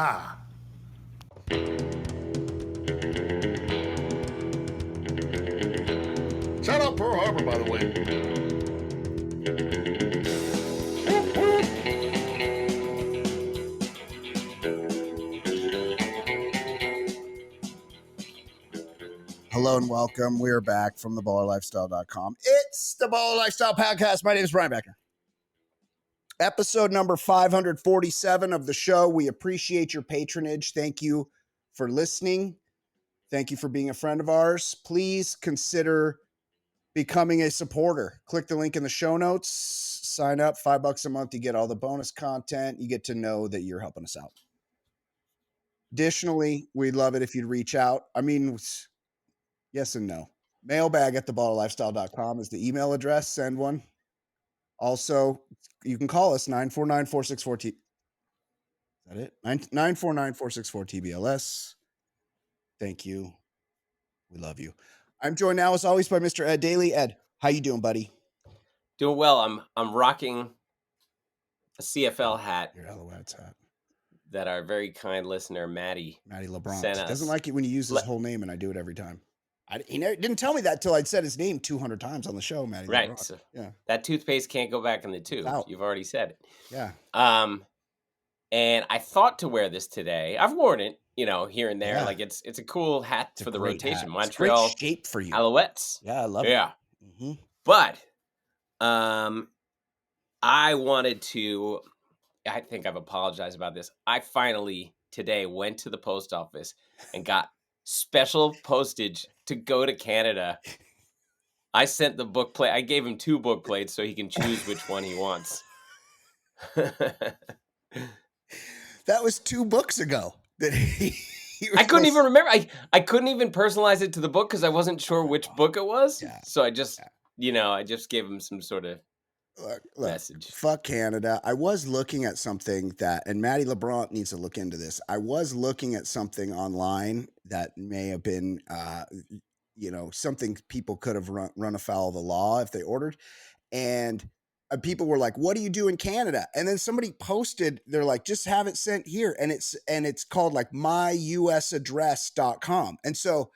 ha. Shout out Pearl Harbor, by the way. Hello and welcome. We're back from theballerlifestyle.com. It's the Baller Lifestyle Podcast. My name is Brian Beckner. Episode number 547 of the show. We appreciate your patronage. Thank you for listening. Thank you for being a friend of ours. Please consider becoming a supporter. Click the link in the show notes. Sign up. $5 a month. You get all the bonus content. You get to know that you're helping us out. Additionally, we'd love it if you'd reach out. I mean, yes and no. Mailbag at theballerlifestyle.com is the email address. Send one. Also, you can call us 949-464-T. Is that it? 949-464-TBLS. Thank you. We love you. I'm joined now, as always, by Mr. Ed Daly. Ed, how you doing, buddy? Doing well. I'm rocking a CFL hat. Your Alouettes hat. That our very kind listener, Maddie LeBron. sent us. Doesn't like it when you use his whole name, and I do it every time. He didn't tell me that until I'd said his name 200 times on the show, Maddie. Right. So yeah. That toothpaste can't go back in the tube. You've already said it. Yeah. And I thought to wear this today. I've worn it, here and there. Yeah. Like it's a cool hat for the rotation. Hat. Montreal great shape for you. Alouettes. Yeah, I love it. Yeah. Mm-hmm. But I wanted to. I think I've apologized about this. I finally today went to the post office and got special postage to go to Canada. I sent the book plate. I gave him 2 book plates so he can choose which one he wants. That was 2 books ago that I couldn't even remember. I couldn't even personalize it to the book because I wasn't sure which book it was. Yeah. So I just, I just gave him some sort of message. Fuck Canada. I was looking at something and Maddie LeBron needs to look into this. I was looking at something online that may have been, something people could have run afoul of the law if they ordered. And people were like, what do you do in Canada? And then somebody posted, they're like, just have it sent here. And it's called like myusaddress.com. And so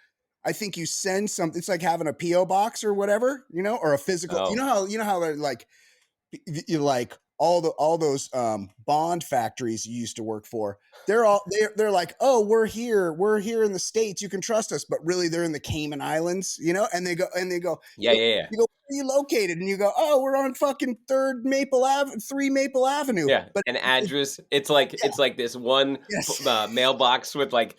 I think you send something, it's like having a PO box or whatever, or a physical, you know how they're like, you like all those bond factories you used to work for. They're like, oh, we're here in the States. You can trust us, but really they're in the Cayman Islands, and they go, yeah. You go, where are you located? And you go, oh, we're on fucking 3 Maple Avenue. Yeah, but an address. It's like this one mailbox with like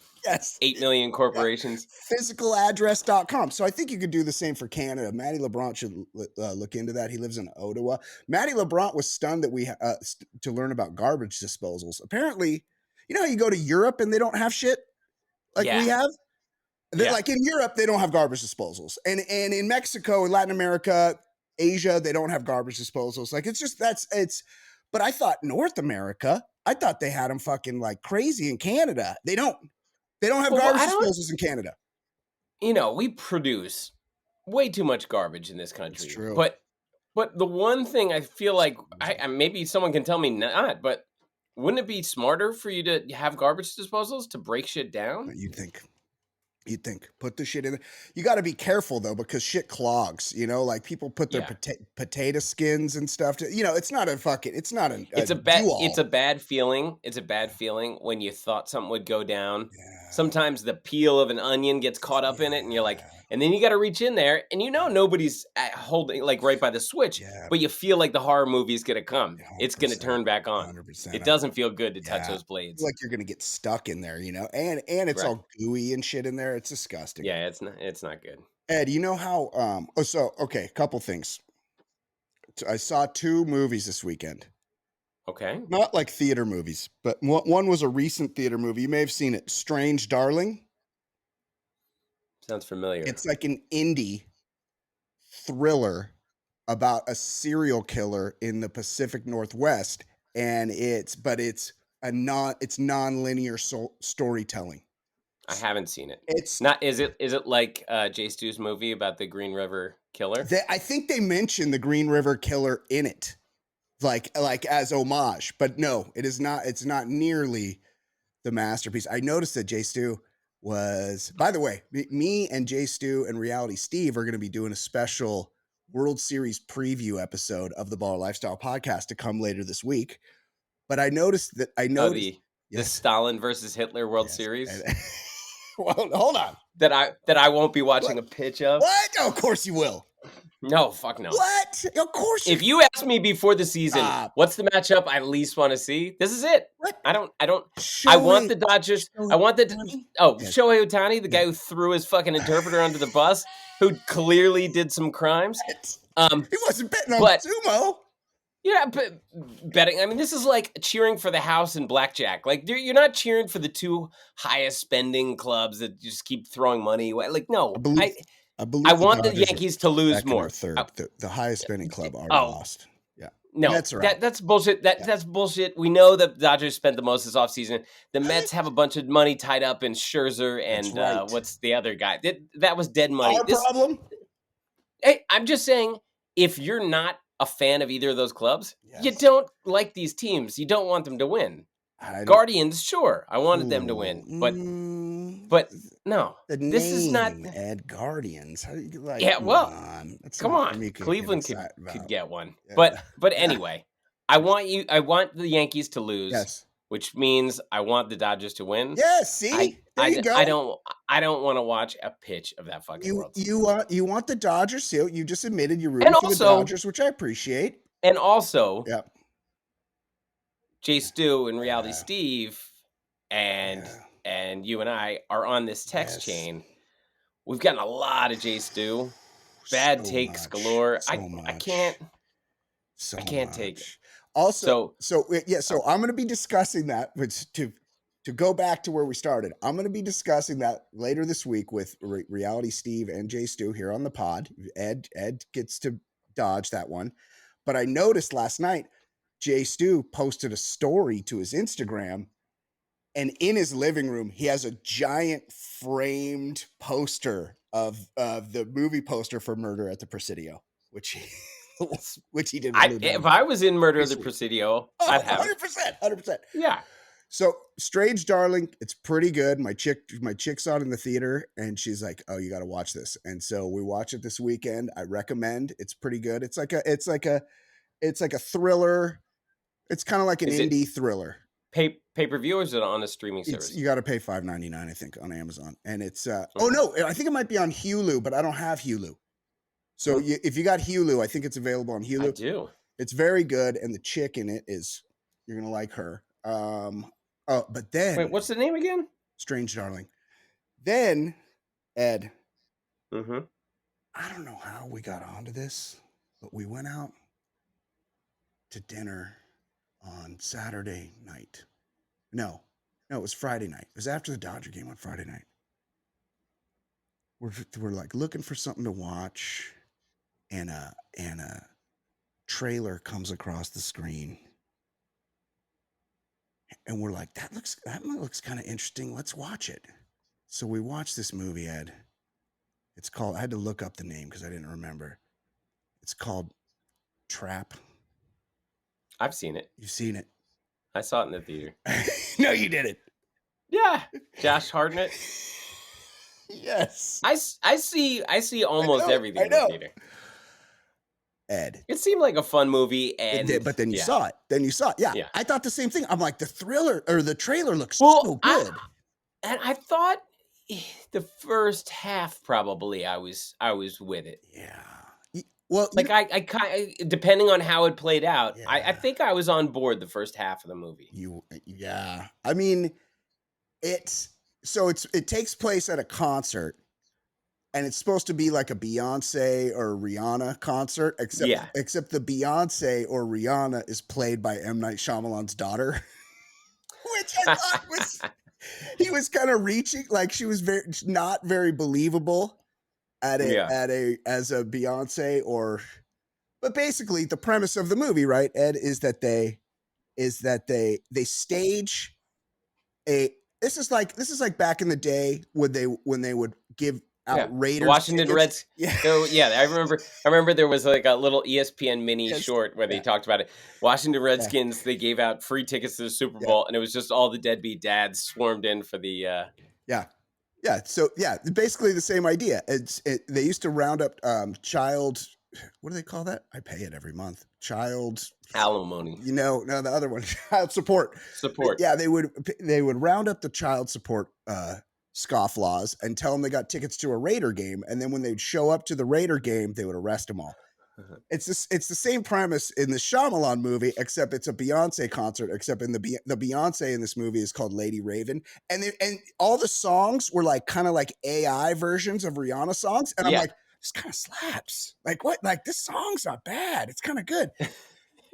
8 million corporations. Physicaladdress.com. So I think you could do the same for Canada. Matty LeBron should look into that. He lives in Ottawa. Matty LeBron was stunned that we to learn about garbage disposals. Apparently, how you go to Europe and they don't have shit like we have? Like in Europe, they don't have garbage disposals. And in Mexico, in Latin America, Asia, they don't have garbage disposals. Like but I thought North America, I thought they had them fucking like crazy in Canada. They don't have garbage disposals in Canada. We produce way too much garbage in this country. It's true. But the one thing I feel like, maybe someone can tell me not, but wouldn't it be smarter for you to have garbage disposals to break shit down? You'd think put the shit in there. You got to be careful though, because shit clogs, like people put their potato skins and stuff to, it's not a bad feeling. It's a bad feeling when you thought something would go down. Yeah. Sometimes the peel of an onion gets caught up in it and you're like, and then you got to reach in there and nobody's holding like right by the switch, but you feel like the horror movie is going to come. It's going to turn back on. 100%. It doesn't feel good to touch those blades. Like you're going to get stuck in there, and it's all gooey and shit in there. It's disgusting. Yeah, it's not good. Ed, you know how a couple things. I saw 2 movies this weekend. Okay. Not like theater movies, but one was a recent theater movie. You may have seen it, Strange Darling. Sounds familiar. It's like an indie thriller about a serial killer in the Pacific Northwest, and it's non-linear storytelling. I haven't seen it. It's not. Is it like Jay Stu's movie about the Green River Killer? I think they mentioned the Green River Killer in it, like as homage. But no, it is not. It's not nearly the masterpiece. I noticed that Jay Stu was, by the way, me and Jay Stu and Reality Steve are going to be doing a special World Series preview episode of the Baller Lifestyle podcast to come later this week. But I noticed that The yes, Stalin versus Hitler World yes. Series Well, hold on. that I won't be watching a pitch of. What? Oh, of course you will. No, fuck no. What? Of course. If you ask me before the season, what's the matchup I least want to see? This is it. What? I want the Dodgers. I want the Shohei Ohtani, the guy who threw his fucking interpreter under the bus, who clearly did some crimes. He wasn't betting on sumo. Yeah, but betting. I mean, this is like cheering for the house in blackjack. Like, you're not cheering for the two highest spending clubs that just keep throwing money away. Like, no, I want the Yankees to lose more. Third. The highest spending club already lost. Yeah, no, that's bullshit. That's bullshit. We know that Dodgers spent the most this offseason. The Mets have a bunch of money tied up in Scherzer and what's the other guy? That was dead money. Our problem. Hey, I'm just saying, if you're not a fan of either of those clubs, you don't like these teams. You don't want them to win. Guardians, sure, I wanted them to win, but no, this is not Ed Guardians. How do you like? Yeah, well, come on, Cleveland could get one, but anyway, I want the Yankees to lose. Yes. Which means I want the Dodgers to win. Yes, see? There you go. I don't want to watch a pitch of that fucking World Series. You want the Dodgers too. You just admitted you're rooting for the Dodgers, which I appreciate. And also, Jay Stu and Reality Steve and you and I are on this text chain. We've gotten a lot of Jay Stu. Bad takes galore. I can't take it. Also, so I'm going to be discussing that, which to go back to where we started. I'm going to be discussing that later this week with Reality Steve and Jay Stu here on the pod. Ed gets to dodge that one. But I noticed last night, Jay Stu posted a story to his Instagram, and in his living room, he has a giant framed poster of the movie poster for Murder at the Presidio, which he didn't. If I was in Murder at the Presidio, I'd have 100%. Yeah. So Strange Darling, it's pretty good. My chick saw it in the theater, and she's like, "Oh, you got to watch this." And so we watch it this weekend. I recommend. It's pretty good. It's like a thriller. It's kind of like an indie thriller. Pay-per-view, or is it on a streaming service? You got to pay $5.99, I think, on Amazon. And it's oh no, I think it might be on Hulu, but I don't have Hulu. So if you got Hulu, I think it's available on Hulu. I do. It's very good, and the chick in it you're gonna like her. But then wait, what's the name again? Strange Darling. Then Ed. Mm-hmm. I don't know how we got onto this, but we went out to dinner on Saturday night. No, it was Friday night. It was after the Dodger game on Friday night. We're like looking for something to watch, and a trailer comes across the screen, and we're like, that looks kind of interesting. Let's watch it. So we watched this movie, Ed. It's called. I had to look up the name because I didn't remember. It's called Trap. I've seen it. You've seen it. I saw it in the theater. No, you didn't. Yeah, Josh Hartnett. Yes. I see almost everything in the theater. Ed. It seemed like a fun movie, but then you saw it. Yeah. I thought the same thing. I'm like, the trailer looks so good. I thought the first half probably I was with it. Yeah. Well, like I kind of, depending on how it played out, I think I was on board the first half of the movie. I mean, it takes place at a concert, and it's supposed to be like a Beyonce or Rihanna concert, except the Beyonce or Rihanna is played by M. Night Shyamalan's daughter, which I thought was he was kind of reaching, like she was not very believable as a Beyonce but basically the premise of the movie, right, Ed, is that they stage this is like back in the day when they would give Yeah, the Raiders Washington tickets. Reds. Yeah. Yeah, I remember there was like a little ESPN mini Yes. short where they Yeah. talked about it. Washington Redskins, they gave out free tickets to the Super Yeah. Bowl, and it was just all the deadbeat dads swarmed in for the. Yeah. Yeah. So yeah, basically the same idea. They used to round up child. What do they call that? I pay it every month. Child. Alimony No, the other one, child support. support. Yeah, they would round up the child support scofflaws and tell them they got tickets to a Raider game, and then when they'd show up to the Raider game, they would arrest them all. It's the same premise in the Shyamalan movie, except it's a Beyonce concert. Except in the Beyonce in this movie is called Lady Raven, and all the songs were like kind of like AI versions of Rihanna songs, and I'm Yeah. like, this kind of slaps. Like what? Like this song's not bad. It's kind of good.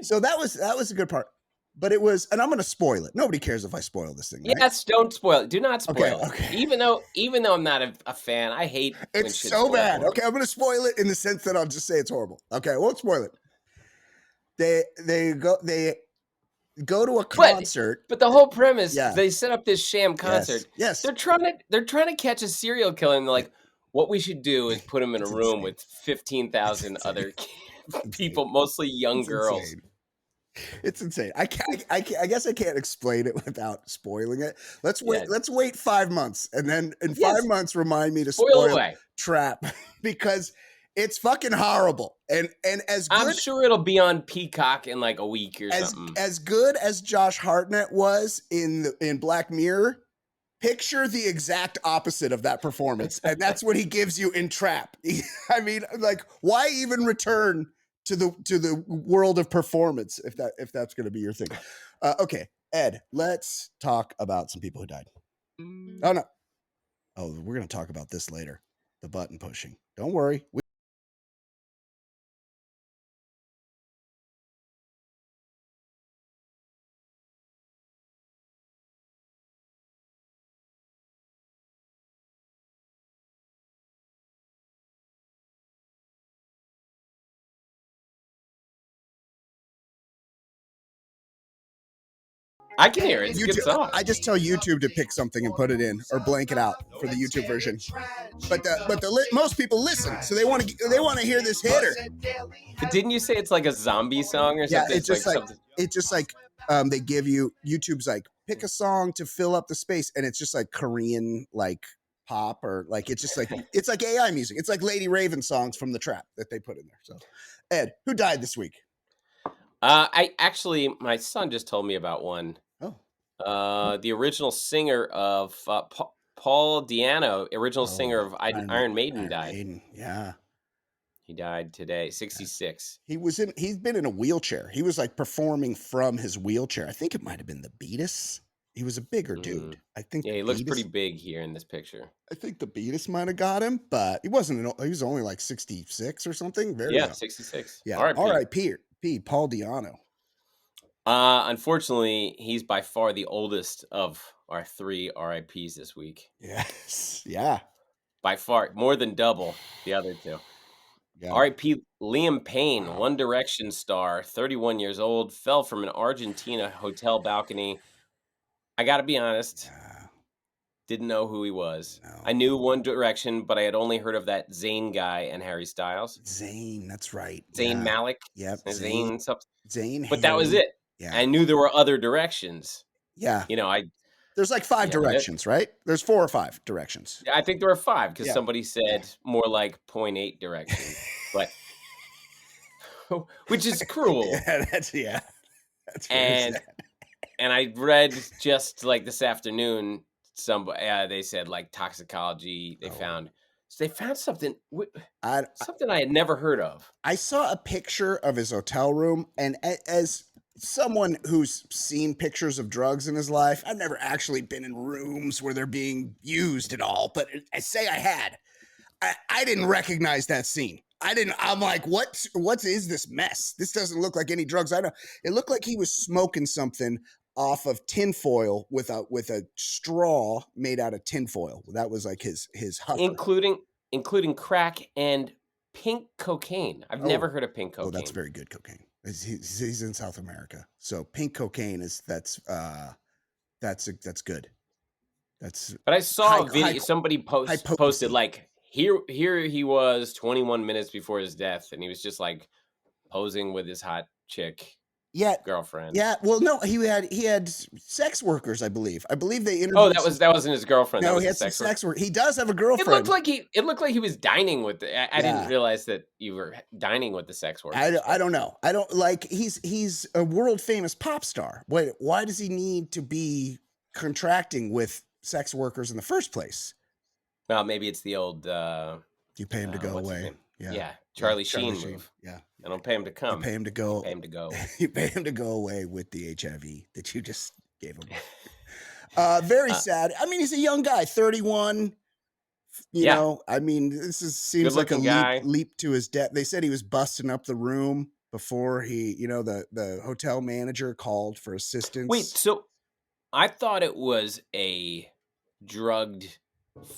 So that was a good part. But it was, and I'm going to spoil it. Nobody cares if I spoil this thing, right? Yes, don't spoil it. Do not spoil it. Okay. Even though I'm not a fan, I hate when It's shit's so spoiled bad. for me. Okay, I'm going to spoil it in the sense that I'll just say it's horrible. Okay, I won't spoil it. They go to a concert. But the whole premise, Yeah. they set up this sham concert. Yes. They're trying to catch a serial killer, and they're like, what we should do is put him in a It's room insane. with 15,000 It's other insane. people, mostly young It's girls. insane. It's insane. I guess I can't explain it without spoiling it. Let's wait. Yeah. Let's wait 5 months, and then in Yes. 5 months, remind me to Spoil spoil away. Trap because it's fucking horrible. And as good, I'm sure it'll be on Peacock in like a week or something. as good as Josh Hartnett was in Black Mirror, picture the exact opposite of that performance, and that's what he gives you in Trap. I mean, like, why even return to the world of performance if that's going to be your thing? Okay, Ed, let's talk about some people who died. Oh no, we're going to talk about this later. The button pushing. Don't worry. I can hear it. It's a good song. I just tell YouTube to pick something and put it in or blank it out for the YouTube version. But most people listen, so they want to hear this hitter. But didn't you say it's like a zombie song or something? Yeah, it's just like they give you, YouTube's like, pick a song to fill up the space, and it's just like Korean like pop, or like it's just like it's like AI music. It's like Lady Raven songs from the Trap that they put in there. So, Ed, who died this week? My son just told me about one. Oh, the original singer of Paul Diano, original singer of Iron Maiden, died. Yeah, he died today, 66. He's been in a wheelchair. He was like performing from his wheelchair. I think it might have been the Beatles. He was a bigger dude. I think. Yeah, he looks pretty big here in this picture. I think the Beatles might have got him, but he wasn't. He was only like 66 or something. Very young. 66. Yeah. R.I.P. Paul Diano. Unfortunately, he's by far the oldest of our 3 RIPs this week. Yes. Yeah. By far, more than double the other 2. Yeah. RIP Liam Payne, One Direction star, 31 years old, fell from an Argentina hotel balcony. I got to be honest, didn't know who he was. No. I knew One Direction, but I had only heard of that Zayn guy and Harry Styles. Zayn, that's right. Zayn Malik. Yep. Zayn something. Zayn. But that was it. Yeah. I knew there were other directions. Yeah. There's like 5 directions, right? There's 4 or 5 directions. I think there were 5 because somebody said more like 0.8 directions, but which is cruel. That's and sad. And I read just like this afternoon, they said like toxicology. They found something I had never heard of. I saw a picture of his hotel room, and as someone who's seen pictures of drugs in his life, I've never actually been in rooms where they're being used at all, but I say I had. I didn't recognize that scene. I'm like, what is this mess? This doesn't look like any drugs I know. It looked like he was smoking something off of tinfoil with a straw made out of tinfoil. That was like his huffer. Including crack and pink cocaine. I've never heard of pink cocaine. Oh, that's very good cocaine. He's in South America, so pink cocaine that's good. That's. But I saw a video. Somebody posted like here he was 21 minutes before his death, and he was just like posing with his hot chick Yeah, girlfriend. yeah. Well, no, he had sex workers, I believe. I believe they Oh, interviewed. that wasn't his girlfriend. That No, was he a had some sex worker. sex work. He does have a It girlfriend. looked like he was dining with I didn't Yeah. realize that you were dining with the sex worker. I don't know. I don't like. He's a world famous pop star. Why does he need to be contracting with sex workers in the first place? Well, maybe it's the old. You pay him to go what's his away. name? Yeah, Charlie Charlie Sheen Sheen. move. Yeah, I don't pay him to you come. pay him to go. Pay him to go. You pay him to go away with the HIV that you just gave him. Very sad. I mean, he's a young guy, 31. You Yeah. know, I mean, seems like a Good-looking guy. leap to his death. They said he was busting up the room before he, the hotel manager called for assistance. Wait, so I thought it was a drugged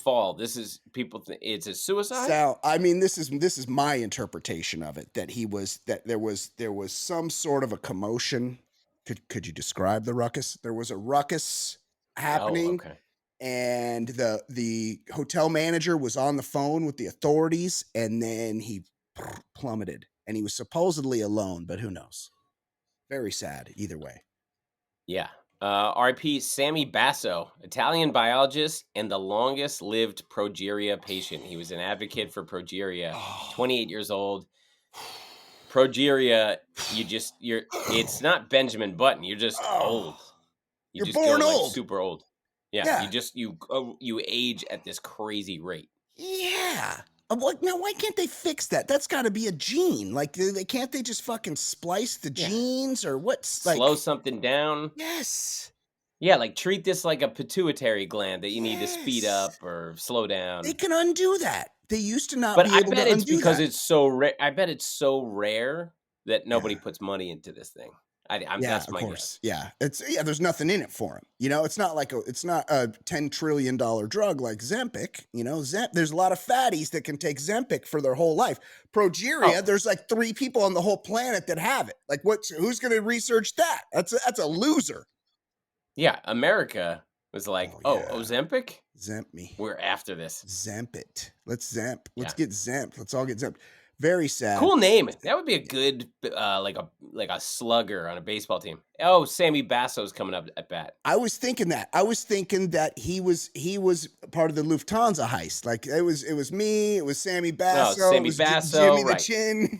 fall. This is it's a suicide? So, I mean, this is my interpretation of it, that there was some sort of a commotion. Could you describe the ruckus? There was a ruckus Oh, happening. okay. And the hotel manager was on the phone with the authorities, and then he plummeted, and he was supposedly alone, but who knows? Very sad either way. Yeah. RP Sammy Basso, Italian biologist and the longest lived progeria patient. He was an advocate for progeria, 28 years old. Progeria, it's not Benjamin Button. You're just old. You're just born go like old. super old. Yeah. You age at this crazy rate. Yeah. Now, why can't they fix that? That's got to be a gene. Like, can't they just fucking splice the genes or what's like slow something down? Yes. Yeah, like treat this like a pituitary gland that you need to speed up or slow down. They can undo that. They used to not But be able to undo that. I bet it's because it's so rare. I bet it's so rare that nobody puts money into this thing. That's my guess. Yeah, there's nothing in it for him. It's not like it's not a $10 trillion drug like Zempic. There's a lot of fatties that can take Zempic for their whole life. Progeria, there's like 3 people on the whole planet that have it. Like, who's going to research that? That's a loser. Yeah, America was like, Ozempic? Zemp me. We're after this. Zemp it. Let's zemp. Let's get zemped. Let's all get zemped. Very sad. Cool name. That would be a good like a slugger on a baseball team. Oh, Sammy Basso's coming up at bat. I was thinking that. I was thinking that he was part of the Lufthansa heist. Like it was me. It was Sammy Basso. No, Sammy Basso. Jimmy the Chin.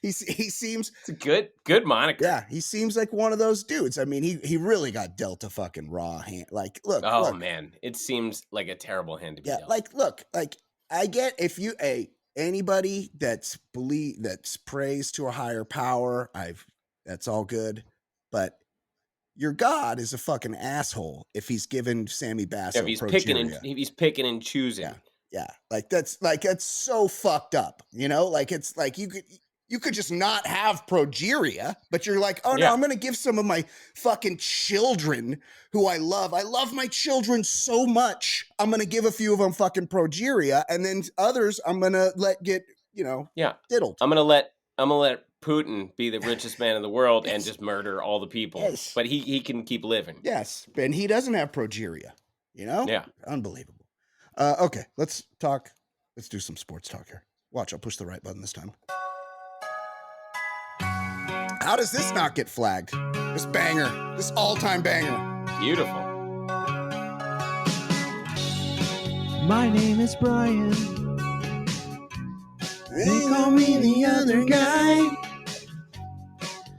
He seems. It's a good moniker. Yeah, he seems like one of those dudes. I mean, he really got dealt a fucking raw hand. Like, look. Oh man, it seems like a terrible hand to be dealt. Like I get if you anybody that's prays to a higher power, that's all good. But your God is a fucking asshole if he's given Sammy Basso if he's progeria. picking and choosing. Yeah. That's so fucked up. Like it's like you could just not have progeria, but you're like, oh no, I'm gonna give some of my fucking children who I love. I love my children so much. I'm gonna give a few of them fucking progeria, and then others I'm gonna let get diddled. I'm gonna let Putin be the richest man in the world and just murder all the people. Yes. But he can keep living. Yes, and he doesn't have progeria. Yeah, unbelievable. Okay, let's talk. Let's do some sports talk here. Watch, I'll push the right button this time. How does this not get flagged? This banger, this all-time banger. Beautiful. My name is Brian. They call me the other guy.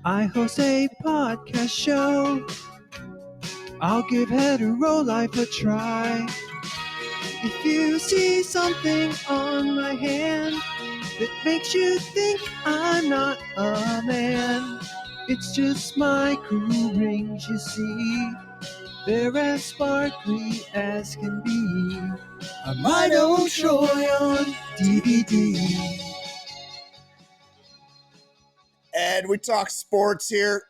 I host a podcast show. I'll give hetero life a try. If you see something on my hand that makes you think I'm not a man, it's just my cool rings, you see. They're as sparkly as can be. I might own Troy on DVD. And we talk sports here.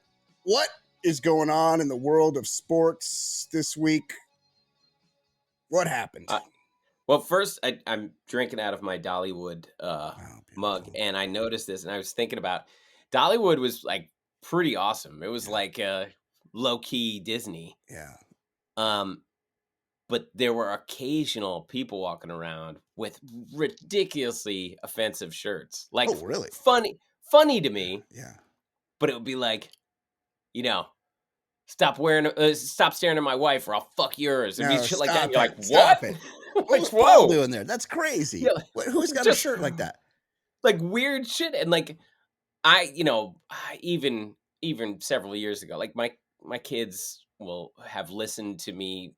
What is going on in the world of sports this week? What happened? Well, first, I'm drinking out of my Dollywood mug, and I noticed this, and I was thinking about Dollywood was like pretty awesome. It was like low key Disney. Yeah. but there were occasional people walking around with ridiculously offensive shirts. Like, Oh, really? funny to me, Yeah. but it would be like, you know, stop staring at my wife or I'll fuck yours. It'd be shit like that. And you're like, what? Stop it. What Like, was Paul whoa. doing there? That's crazy. Yeah, Who's got a just shirt like that? like weird shit. And like, even several years ago, like my kids will have listened to me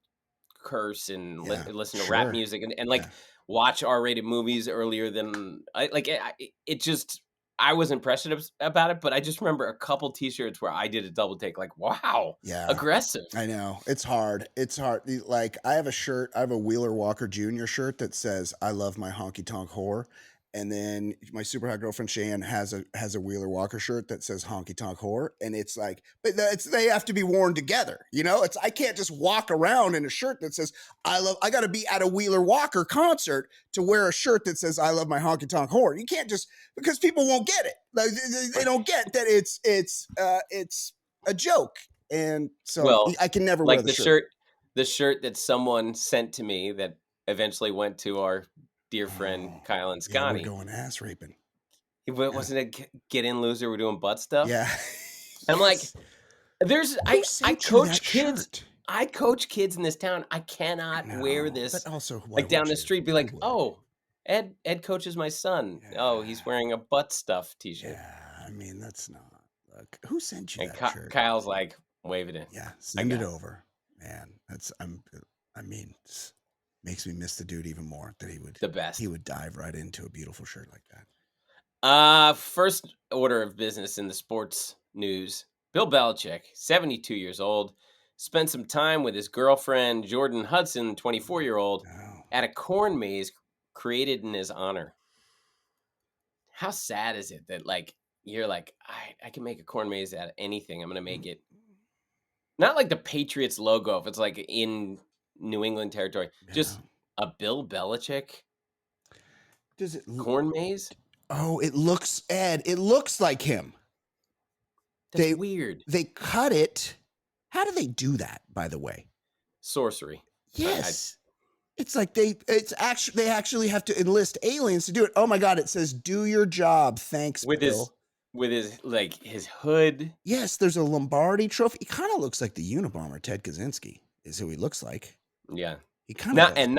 curse and Yeah, listen to rap sure. music and like Yeah. watch R-rated movies earlier than it just I was impressed about it, but I just remember a couple T-shirts where I did a double take, like, wow, Yeah. aggressive. I know. It's hard. It's hard. Like, I have a Wheeler Walker Jr. shirt that says, I love my honky tonk whore. And then my super hot girlfriend Shan has a Wheeler Walker shirt that says honky tonk whore. And it's like, but they have to be worn together. You know, I can't just walk around in a shirt that says, I got to be at a Wheeler Walker concert to wear a shirt that says, I love my honky tonk whore. You can't just, because people won't get it. Like, they don't get that it's a joke. And so Well, I can never like wear the shirt. The shirt that someone sent to me that eventually went to our dear friend Kyle and Yeah, Scotty. we're going ass raping. Wasn't it get in loser? We're doing butt stuff. Yeah. I'm like, I coach kids. Shirt? I coach kids in this town. I cannot wear this. But also, like down the street, be like, oh, Ed coaches my son. Yeah. Oh, he's wearing a butt stuff T-shirt. Yeah, I mean, that's not. Look, who sent you and that shirt? Kyle's like, wave it in. Yeah, send it over, man. Makes me miss the dude even more. That he would dive right into a beautiful shirt like that. First order of business in the sports news. Bill Belichick, 72 years old, spent some time with his girlfriend, Jordon Hudson, 24-year-old, at a corn maze created in his honor. How sad is it that, like, you're like, I can make a corn maze out of anything. I'm going to make it. Not like the Patriots logo, if it's like in New England territory. Yeah. Just a Bill Belichick corn maze? Oh, it looks like him. That's weird. They cut it. How do they do that, by the way? Sorcery. Yes. It's like they actually have to enlist aliens to do it. Oh my God, it says do your job. Thanks, Bill. With his hood. Yes, there's a Lombardi trophy. He kind of looks like the Unabomber. Ted Kaczynski is who he looks like. Yeah. He kind of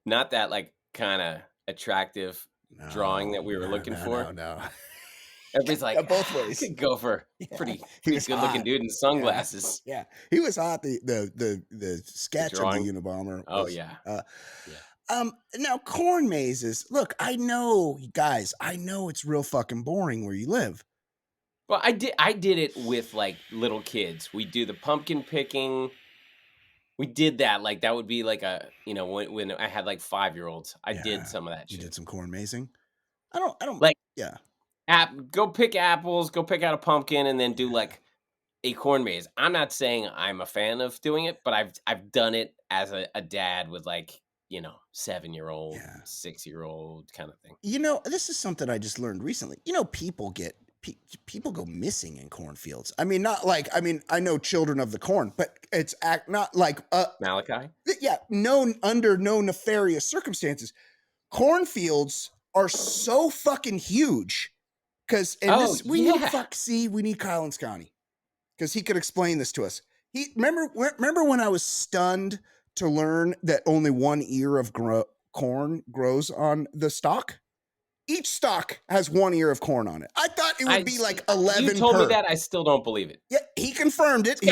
not that like kind of attractive drawing that we were looking for. No. Everybody's like, both ways. I could go for pretty good looking dude in sunglasses. Yeah. He was hot. The sketch of the Unabomber. Oh yeah. Now corn mazes. Look, I know, guys. I know it's real fucking boring where you live. Well, I did it with like little kids. We do the pumpkin picking. We did that. Like that would be like when I had like 5-year-olds, I did some of that shit. You did some corn mazing? I don't like, yeah. Go pick apples, go pick out a pumpkin, and then do like a corn maze. I'm not saying I'm a fan of doing it, but I've done it as a dad with like, 7-year-old, 6-year-old kind of thing. This is something I just learned recently. People go missing in cornfields. I mean, not like, I know children of the corn, but it's not like Malachi. Yeah, under no nefarious circumstances. Cornfields are so fucking huge. We need Kyle and Scotty because he could explain this to us. Remember when I was stunned to learn that only one ear of corn grows on the stalk? Each stalk has one ear of corn on it. I thought it would be like 11 per. You told me that. I still don't believe it. Yeah, he confirmed it. It's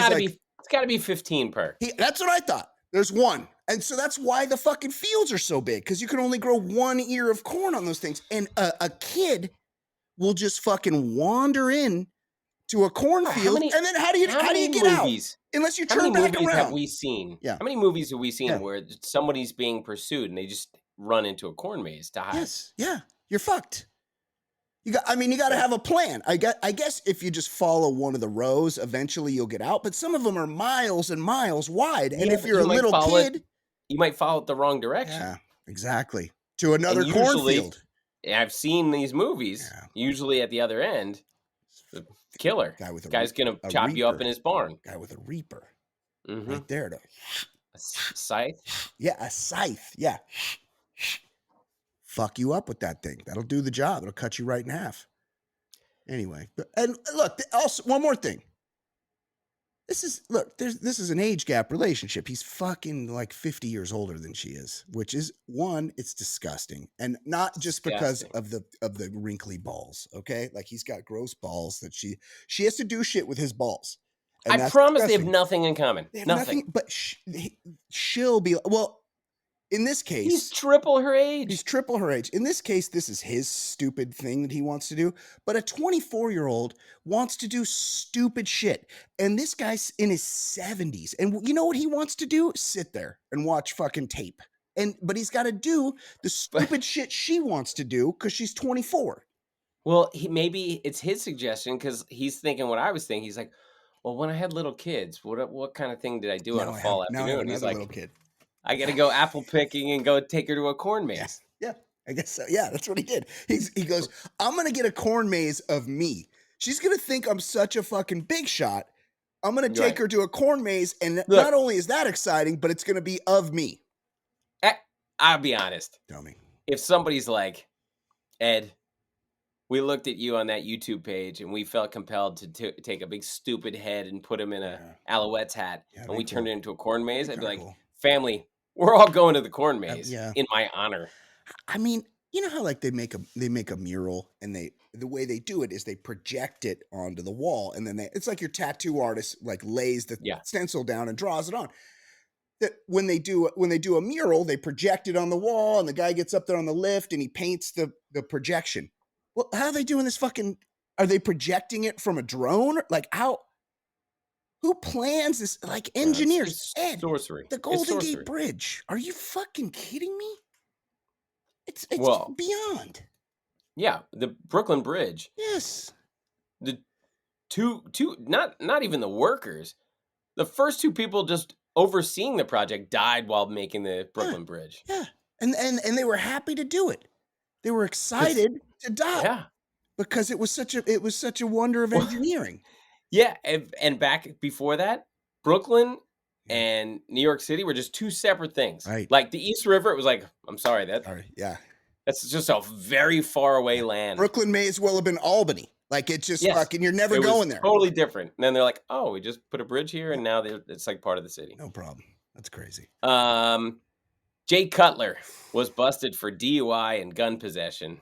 got to be 15 per. That's what I thought. There's one. And so that's why the fucking fields are so big, because you can only grow one ear of corn on those things. And a kid will just fucking wander in to a cornfield, and then how do you get out? Unless you turn back around. How many movies have we seen? Yeah. How many movies have we seen where somebody's being pursued and they just run into a corn maze to hide? Yes. Yeah. You're fucked. You got to have a plan. I guess if you just follow one of the rows, eventually you'll get out. But some of them are miles and miles wide, and if you're a little kid, you might follow it the wrong direction. Yeah, exactly. To another cornfield. I've seen these movies. Yeah. Usually at the other end, the killer guy's gonna chop you up in his barn. Guy with a reaper, right there. Scythe? Yeah, a scythe. Yeah. Fuck you up with that thing. That'll do the job. It'll cut you right in half. Anyway, and look, also one more thing. This is an age gap relationship. He's fucking like 50 years older than she is, which is one, it's disgusting. And not just because Disgusting. of the wrinkly balls, okay? Like he's got gross balls that she has to do shit with his balls. And I that's promise they have disgusting. nothing in common. They have Nothing. but she'll be well, in this case, He's triple her age. he's triple her age. In this case, this is his stupid thing that he wants to do. But a 24-year-old wants to do stupid shit. And this guy's in his 70s. And you know what he wants to do? Sit there and watch fucking tape. But he's got to do the stupid shit she wants to do because she's 24. Well, maybe it's his suggestion because he's thinking what I was thinking. He's like, well, when I had little kids, what kind of thing did I do on a fall Now I afternoon? have He's another like, little kid. I got to go apple picking and go take her to a corn maze. Yeah, I guess so. Yeah, that's what he did. He goes, I'm going to get a corn maze of me. She's going to think I'm such a fucking big shot. I'm going to take her to a corn maze. And not only is that exciting, but it's going to be of me. I'll be honest. Tell me. If somebody's like, Ed, we looked at you on that YouTube page and we felt compelled to take a big stupid head and put him in a Alouettes hat and we turned it into a corn maze, I'd be like, family, we're all going to the corn maze in my honor. I mean, you know how like they make a mural and the way they do it is they project it onto the wall and then it's like your tattoo artist like lays the stencil down and draws it on. That when they do a mural, they project it on the wall and the guy gets up there on the lift and he paints the projection. Well, how are they doing this fucking? Are they projecting it from a drone? Like how? Who plans this? Like engineers? It's sorcery. The Golden Gate Bridge. Are you fucking kidding me? It's beyond. Yeah, the Brooklyn Bridge. Yes. The two not even the workers. The first two people just overseeing the project died while making the Brooklyn Bridge. Yeah. And they were happy to do it. They were excited to die. Yeah. Because it was such a wonder of engineering. Yeah, and back before that, Brooklyn and New York City were just two separate things. Right. Like the East River, it was like, I'm sorry, that's just a very far away land. Brooklyn may as well have been Albany. Like it's just fucking, you're never going there. Totally different. And then they're like, oh, we just put a bridge here, and now it's like part of the city. No problem. That's crazy. Jay Cutler was busted for DUI and gun possession.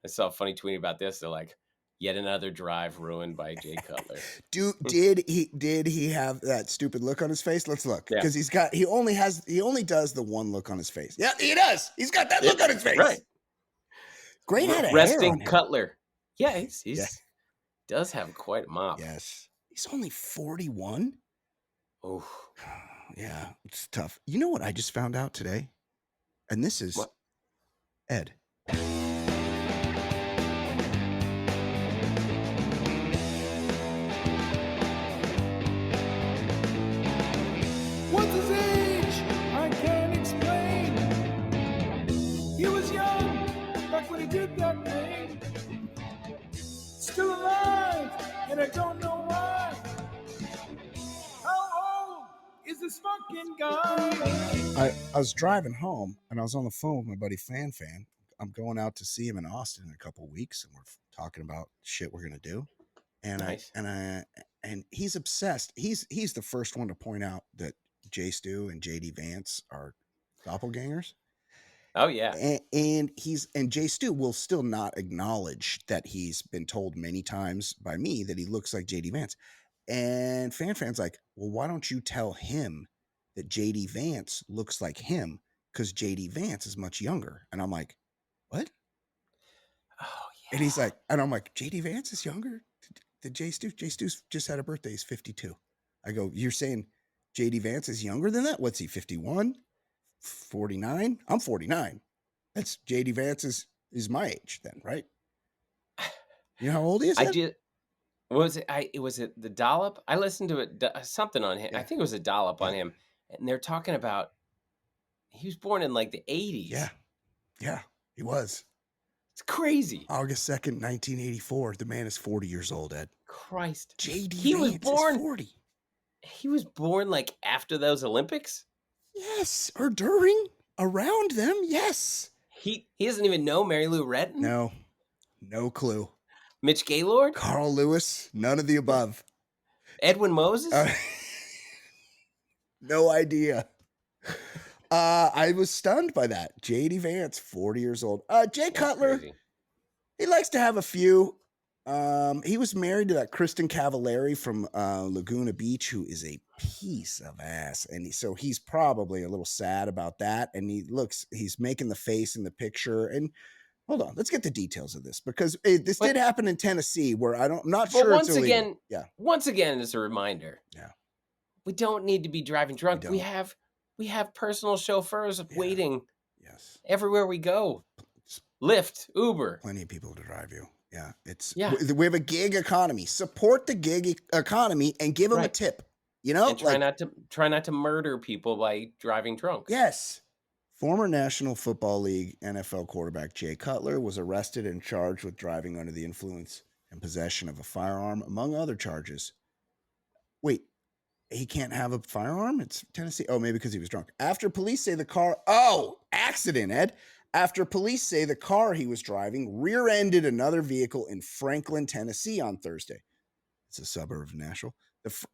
I saw a funny tweet about this. They're like, yet another drive ruined by Jay Cutler. Did he have that stupid look on his face? Let's look. Because he only does the one look on his face. Yeah, he does. He's got that look on his face. Right. Great head of resting hair on Cutler. Yeah, he does have quite a mop. Yes. He's only 41. Oh. Yeah, it's tough. You know what I just found out today? And this is Ed. What's his age? I can't explain. He was young back when he did that thing. Still alive, and I don't know why. How old is this fucking guy? I was driving home, and I was on the phone with my buddy Fan. I'm going out to see him in Austin in a couple of weeks, and we're talking about shit we're gonna do. And nice. And he's obsessed. He's the first one to point out that Jay Stu and JD Vance are doppelgangers. Oh yeah. And Jay Stu will still not acknowledge that he's been told many times by me that he looks like JD Vance. And Fan's like, well, why don't you tell him that JD Vance looks like him? Because JD Vance is much younger. And I'm like, what? Oh yeah. And he's like, and I'm like, JD Vance is younger than Jay Stu? Jay Stu's just had a birthday. He's 52. I go, you're saying JD Vance is younger than that? What's he, 51? 49? I'm 49. That's JD Vance is my age then, right? You know how old he is? Was it the dollop? I listened to it something on him. Yeah. I think it was a dollop on him, and they're talking about he was born in like the 80s. Yeah, he was. It's crazy. August 2nd, 1984. The man is 40 years old, Ed. Christ. JD He Vance was born is 40. He was born like after those Olympics? Yes, or during, around them, yes. He doesn't even know Mary Lou Retton? No clue. Mitch Gaylord? Carl Lewis, none of the above. Edwin Moses? No idea. I was stunned by that. J.D. Vance, 40 years old. Jay Cutler, crazy. he likes to have a few. He was married to that Kristen Cavallari from Laguna Beach, who is a piece of ass. And so he's probably a little sad about that. And he's making the face in the picture. And hold on, let's get the details of this, because this did happen in Tennessee, where I'm not sure it's illegal. Once again, as a reminder, we don't need to be driving drunk. We have personal chauffeurs waiting everywhere we go. Lyft, Uber. Plenty of people to drive you. We have a gig economy. Support the gig economy and give them a tip. And try not to murder people by driving drunk. Yes. Former National Football League NFL quarterback Jay Cutler was arrested and charged with driving under the influence and possession of a firearm, among other charges. Wait, he can't have a firearm? It's Tennessee. Oh, maybe because he was drunk. After police say the car... Oh, accident, Ed. After police say the car he was driving rear-ended another vehicle in Franklin, Tennessee on Thursday. It's a suburb of Nashville.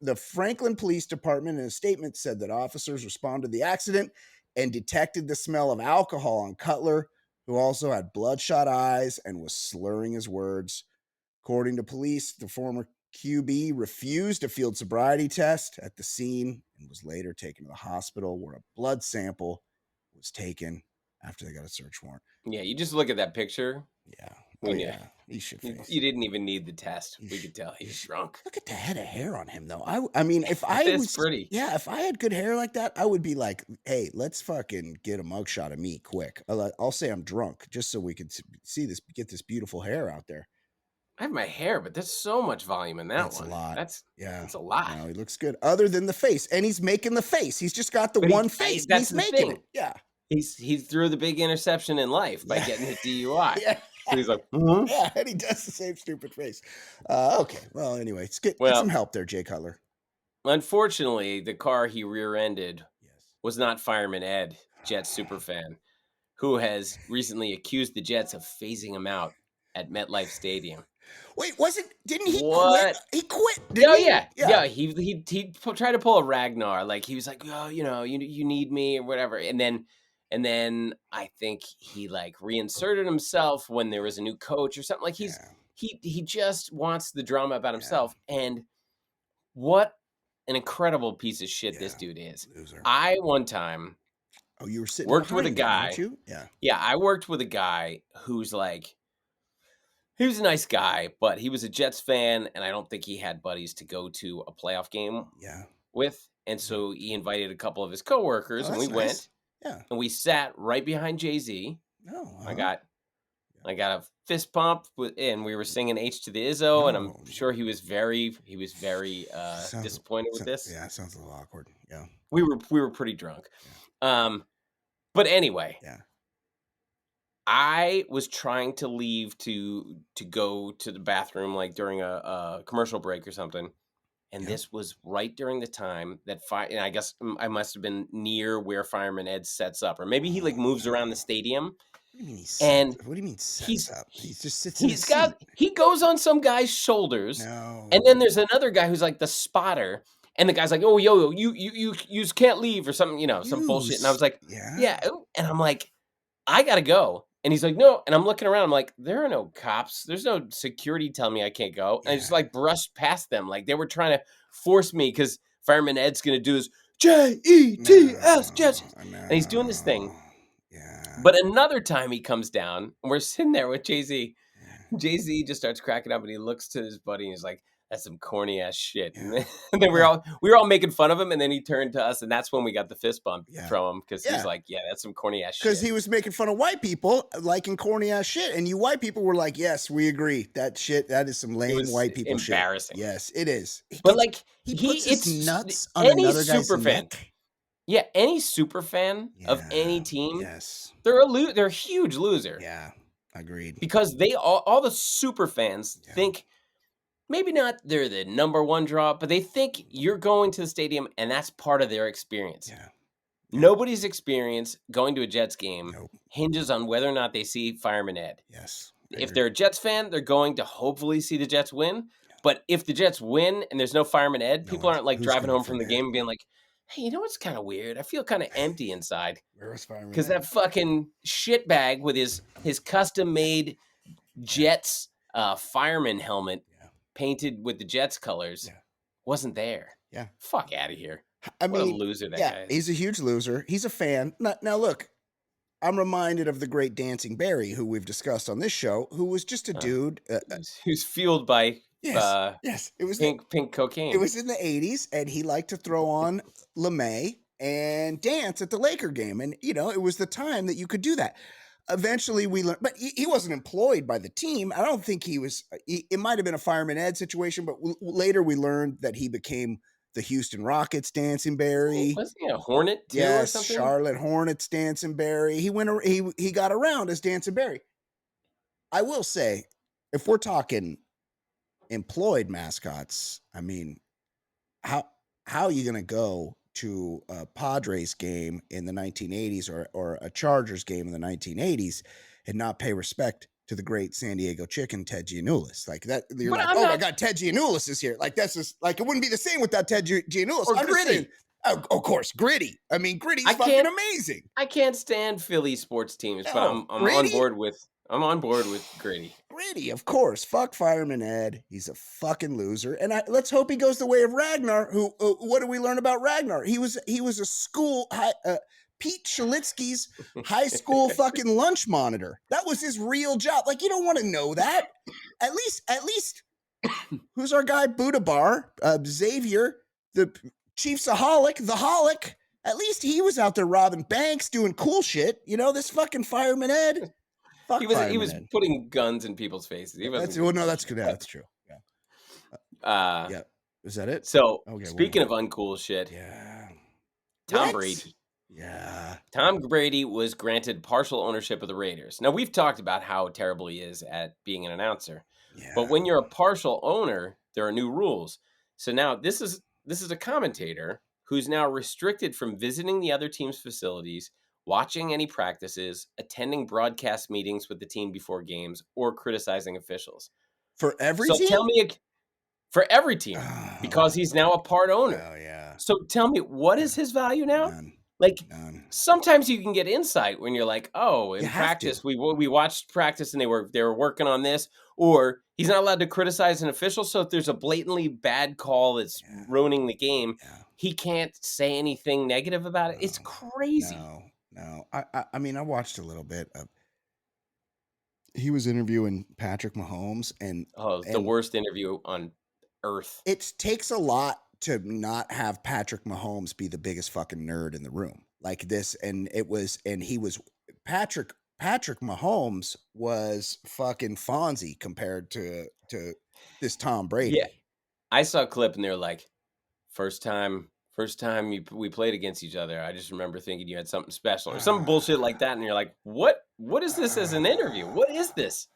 The Franklin Police Department in a statement said that officers responded to the accident and detected the smell of alcohol on Cutler, who also had bloodshot eyes and was slurring his words. According to police, the former QB refused a field sobriety test at the scene and was later taken to the hospital, where a blood sample was taken after they got a search warrant. Yeah, you just look at that picture. Yeah. He should face. You didn't even need the test. We could tell he was drunk. Look at the head of hair on him, though. I mean, if I was pretty. Yeah, if I had good hair like that, I would be like, hey, let's fucking get a mugshot of me quick. I'll say I'm drunk just so we can see this, get this beautiful hair out there. I have my hair, but there's so much volume in that That's one. A lot. That's a lot. No, he looks good. Other than the face, and he's making the face. He's just got the one face. That's he's making it. Yeah. He threw the big interception in life by getting the DUI. So he's like, yeah, and he does the same stupid face. Okay. Well, anyway, get some help there, Jay Cutler. Unfortunately, the car he rear-ended was not Fireman Ed, Jets superfan, who has recently accused the Jets of phasing him out at MetLife Stadium. Wait, didn't he quit? He quit, Yeah. He tried to pull a Ragnar. Like, he was like, oh, you need me or whatever. And then I think he like reinserted himself when there was a new coach or something. Like, he just wants the drama about himself. And what an incredible piece of shit this dude is. Loser. I one time you were sitting worked with a guy. Weren't you? Yeah, I worked with a guy who's like, he was a nice guy, but he was a Jets fan, and I don't think he had buddies to go to a playoff game with. And so he invited a couple of his coworkers, and we went. Yeah. And we sat right behind Jay-Z. I got a fist pump, and we were singing H to the Izzo, and I'm sure he was very disappointed with this. Yeah, it sounds a little awkward. Yeah. We were pretty drunk. But anyway. Yeah. I was trying to leave to go to the bathroom, like during a commercial break or something. And this was right during the time that and I guess I must have been near where Fireman Ed sets up, or maybe he like moves around the stadium. What do you mean what do you mean sets up? He just sits. He goes on some guy's shoulders, and then there's another guy who's like the spotter, and the guy's like, "Oh, yo, you can't leave," or something, some bullshit. And I was like, "Yeah," and I'm like, "I gotta go." And he's like, "No." And I'm looking around. I'm like, there are no cops. There's no security telling me I can't go. And I just like brushed past them. Like they were trying to force me because Fireman Ed's going to do his Jets, Jets. And he's doing this thing. Yeah. But another time he comes down and we're sitting there with Jay-Z. Jay-Z just starts cracking up and he looks to his buddy and he's like, that's some corny ass shit. Yeah. And then we were all making fun of him, and then he turned to us, and that's when we got the fist bump from him because he's like, "Yeah, that's some corny ass shit." Because he was making fun of white people liking corny ass shit, and you white people were like, "Yes, we agree. That is some lame white people shit." Embarrassing. Yes, it is. But like he puts his nuts on another guy's neck. Yeah, any super fan of any team, they're a huge loser. Yeah, agreed. Because they all the super fans think. Maybe not they're the number one draw, but they think you're going to the stadium and that's part of their experience. Yeah. Nobody's experience going to a Jets game Nope. hinges on whether or not they see Fireman Ed. Yes. If they're a Jets fan, they're going to hopefully see the Jets win. But if the Jets win and there's no Fireman Ed, people aren't like driving home from the game and being like, hey, you know what's kind of weird? I feel kind of empty inside. Where was Fireman Ed? Because that fucking shitbag with his custom-made Jets fireman helmet painted with the Jets colors wasn't there. Yeah. Fuck out of here. I What mean, a loser that guy is. He's a huge loser. He's a fan. Now look, I'm reminded of the great Dancing Barry, who we've discussed on this show, who was just a dude who's fueled by it was pink cocaine. It was in the 80s, and he liked to throw on LeMay and dance at the Laker game. And, it was the time that you could do that. Eventually we learned, but he wasn't employed by the team. I don't think he was, it might've been a Fireman Ed situation, but later we learned that he became the Houston Rockets Dancing Barry. Wasn't he a Hornet too or something? Charlotte Hornets Dancing Barry. He got around as Dancing Barry. I will say, if we're talking employed mascots, I mean, how are you going to go to a Padres game in the 1980s or a Chargers game in the 1980s and not pay respect to the great San Diego Chicken, Ted Giannoulis? Like that, you're like, my God, Ted Giannoulis is here. Like, that's just like, it wouldn't be the same without Ted Giannoulis. Or Gritty. Of course, Gritty. I mean, Gritty's fucking amazing. I can't stand Philly sports teams, but I'm on board with Gritty. Gritty, of course. Fuck Fireman Ed. He's a fucking loser. And let's hope he goes the way of Ragnar. Who? What do we learn about Ragnar? He was a school Pete Shalitsky's high school fucking lunch monitor. That was his real job. Like, you don't want to know that. At least, who's our guy? Buddha Bar, Xavier, the Chiefsaholic, the Holic. At least he was out there robbing banks, doing cool shit. This fucking Fireman Ed. He was putting guns in people's faces. That's good. That's true. Yeah. Is that it? So speaking of uncool shit, Tom Brady. Yeah. Tom Brady was granted partial ownership of the Raiders. Now, we've talked about how terrible he is at being an announcer. Yeah. But when you're a partial owner, there are new rules. So now this is a commentator who's now restricted from visiting the other team's facilities, watching any practices, attending broadcast meetings with the team before games, or criticizing officials. For every team? So tell me, for every team, because he's now a part owner. Oh, yeah. So tell me, what is his value now? None. Sometimes you can get insight when you're like, oh, in practice, we watched practice and they were working on this, or he's not allowed to criticize an official. So if there's a blatantly bad call that's ruining the game, he can't say anything negative about it. It's crazy. No. I mean, I watched a little bit of. He was interviewing Patrick Mahomes, and the worst interview on earth. It takes a lot to not have Patrick Mahomes be the biggest fucking nerd in the room like this, and Patrick Mahomes was fucking Fonzie compared to this Tom Brady. Yeah, I saw a clip and they're like, first time we played against each other, I just remember thinking you had something special or some bullshit like that, and you're like, what is this as an interview? What is this?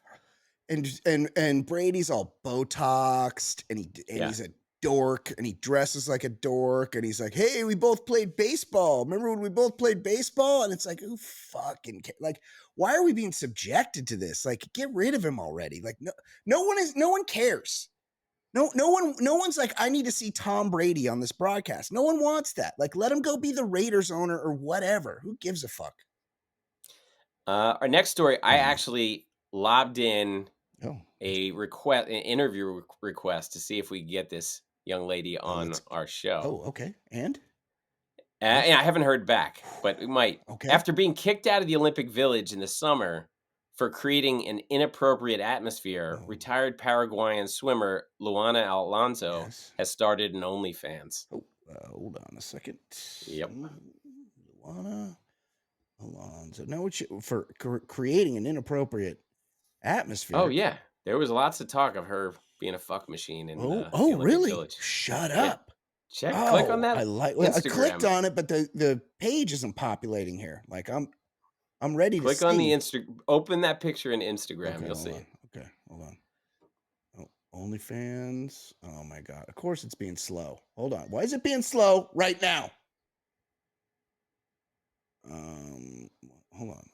And Brady's all Botoxed, and he's a dork, and he dresses like a dork, and he's like, hey, we both played baseball. Remember when we both played baseball? And it's like, who fucking cares? Like, why are we being subjected to this? Like, get rid of him already. Like, no one cares. No one's like, I need to see Tom Brady on this broadcast. No one wants that. Like, let him go be the Raiders owner or whatever. Who gives a fuck? Our next story, I actually lobbed in an interview request to see if we could get this young lady on our show. Oh, okay. And I haven't heard back, but we might. Okay. After being kicked out of the Olympic Village in the summer for creating an inappropriate atmosphere, retired Paraguayan swimmer Luana Alonso has started an OnlyFans. Oh, hold on a second. Yep. Luana Alonso. No, for creating an inappropriate atmosphere. Oh, yeah. There was lots of talk of her being a fuck machine in the Olympic really? Village. Shut up. Check. Click on that. I clicked on it, but the page isn't populating here. Like, I'm ready to click on the open that picture in Instagram. Okay, you'll see. Okay, hold on. Oh, OnlyFans. Oh my God. Of course it's being slow. Hold on. Why is it being slow right now?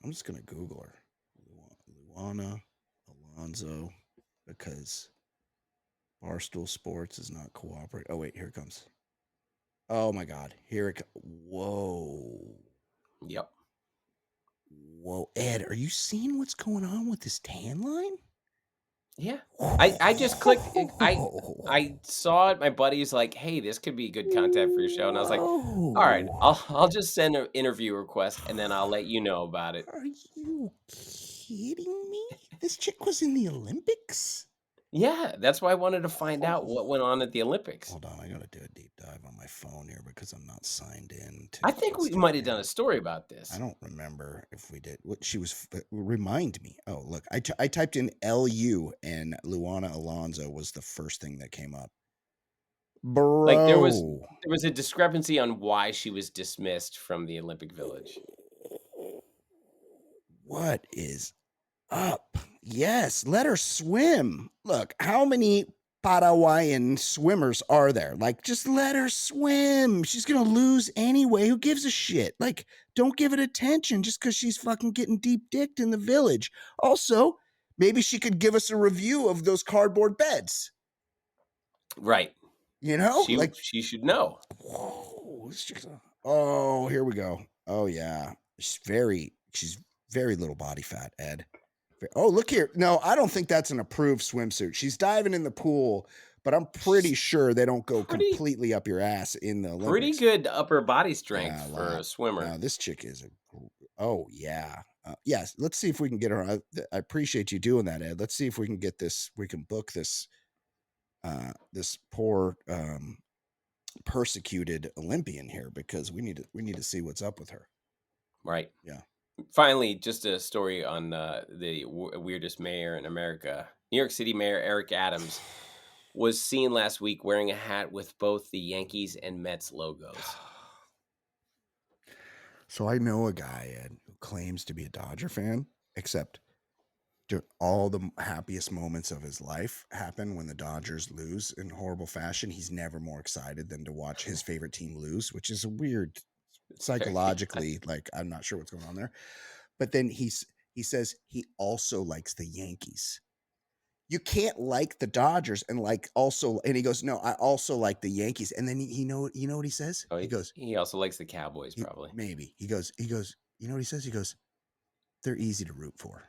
I'm just gonna Google her, Luana Alonso, because Barstool Sports is not cooperating. Oh wait, here it comes. Oh my God, here it. Whoa, Yep. whoa, Ed, are you seeing what's going on with this tan line? Yeah. I just clicked. I saw it. My buddy's like, "Hey, this could be good content for your show," and I was like, "All right, Whoa. I'll just send an interview request and then I'll let you know about it." Are you kidding me? This chick was in the Olympics? Yeah, that's why I wanted to find out what went on at the Olympics. Hold on, I gotta do a deep dive on my phone here because I'm not signed in to I think we might have done a story about this. I don't remember if we did. What she was remind me. Oh, look, I typed in LU and Luana Alonso was the first thing that came up. Bro. Like there was a discrepancy on why she was dismissed from the Olympic Village. What is up? Yes, let her swim. Look, how many Paraguayan swimmers are there? Like, just let her swim. She's gonna lose anyway. Who gives a shit? Like, don't give it attention just because she's fucking getting deep dicked in the village. Also, maybe she could give us a review of those cardboard beds. Right. You know, she should know. Whoa, oh, here we go. Oh yeah, she's very little body fat, Ed. Oh, look here. No, I don't think that's an approved swimsuit. She's diving in the pool, but I'm pretty sure they don't go completely up your ass in the Olympics. Pretty good upper body strength for a swimmer. No, this chick is oh yeah. Yes, let's see if we can get her. I appreciate you doing that, Ed. Let's see if we can get this. We can book this. This poor persecuted Olympian here because we need to see what's up with her. Right. Yeah. Finally, just a story on the weirdest mayor in America. New York City Mayor Eric Adams was seen last week wearing a hat with both the Yankees and Mets logos. So I know a guy, Ed, who claims to be a Dodger fan, except all the happiest moments of his life happen when the Dodgers lose in horrible fashion. He's never more excited than to watch his favorite team lose, which is a weird psychologically, like, I'm not sure what's going on there. But then he says he also likes the Yankees. You can't like the Dodgers and he goes, no, I also like the Yankees. And then you know what he says? Oh, he goes, he also likes the Cowboys, probably. Maybe. He goes, you know what he says? He goes, they're easy to root for.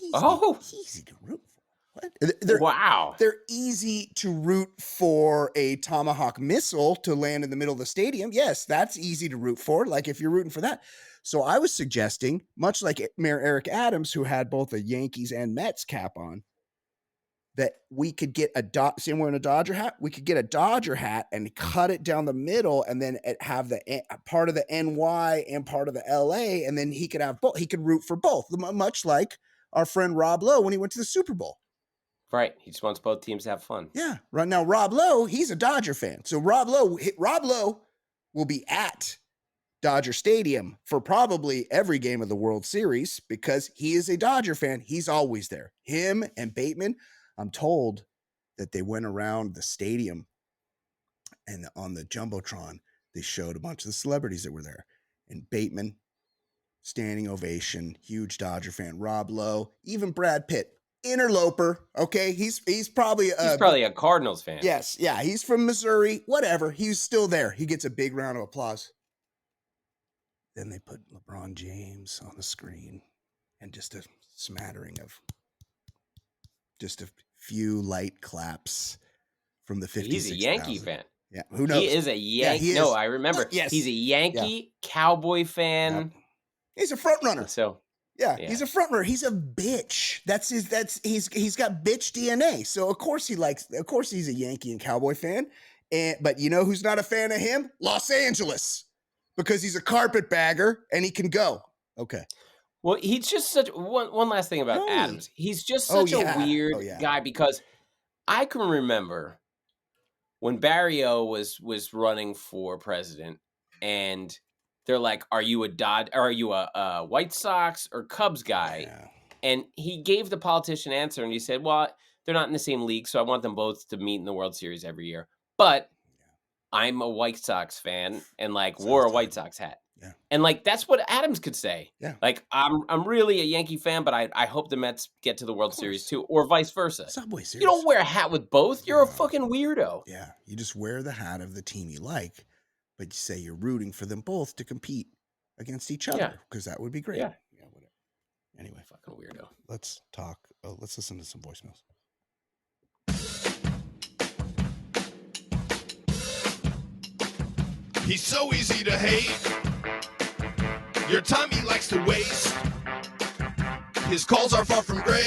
Easy to root for. What? Wow. They're easy to root for a Tomahawk missile to land in the middle of the stadium. Yes, that's easy to root for. Like if you're rooting for that. So I was suggesting, much like Mayor Eric Adams, who had both a Yankees and Mets cap on, that we could get see, I'm wearing a Dodger hat. We could get a Dodger hat and cut it down the middle, and then have the part of the NY and part of the LA, and then he could have both. He could root for both, much like our friend Rob Lowe when he went to the Super Bowl. Right. He just wants both teams to have fun. Yeah. Right now, Rob Lowe, he's a Dodger fan. So Rob Lowe will be at Dodger Stadium for probably every game of the World Series because he is a Dodger fan. He's always there. Him and Bateman, I'm told that they went around the stadium and on the Jumbotron, they showed a bunch of the celebrities that were there. And Bateman, standing ovation, huge Dodger fan. Rob Lowe, even Brad Pitt, interloper. Okay, he's probably a Cardinals fan. Yes, yeah, he's from Missouri. Whatever, he's still there. He gets a big round of applause. Then they put LeBron James on the screen, and just a smattering of, just a few light claps from the 56,000. He's a Yankee fan. Yeah, who knows? He is a Yankee. No, I remember. Yes. He's a Yankee Cowboy fan. Yep. He's a front runner. So yeah, he's a front runner. He's a bitch. He's got bitch DNA. So of course he's a Yankee and Cowboy fan. But you know who's not a fan of him? Los Angeles. Because he's a carpetbagger and he can go. Okay. Well, he's just such one last thing about Adams. He's just such a weird guy because I can remember when Barrio was running for president and they're like, are you a White Sox or Cubs guy? Yeah. And he gave the politician answer and he said, well, they're not in the same league, so I want them both to meet in the World Series every year. But I'm a White Sox fan and wore a White Sox hat. Yeah. And like that's what Adams could say. Yeah. Like I'm really a Yankee fan, but I hope the Mets get to the World Series too, or vice versa. Subway Series. You don't wear a hat with both. You're a No. fucking weirdo. Yeah. You just wear the hat of the team you like, but you say you're rooting for them both to compete against each other because that would be great. Yeah. Yeah. Whatever. Anyway, Fucking weirdo. let's talk. Let's listen to some voicemails. He's so easy to hate. Your time he likes to waste. His calls are far from great.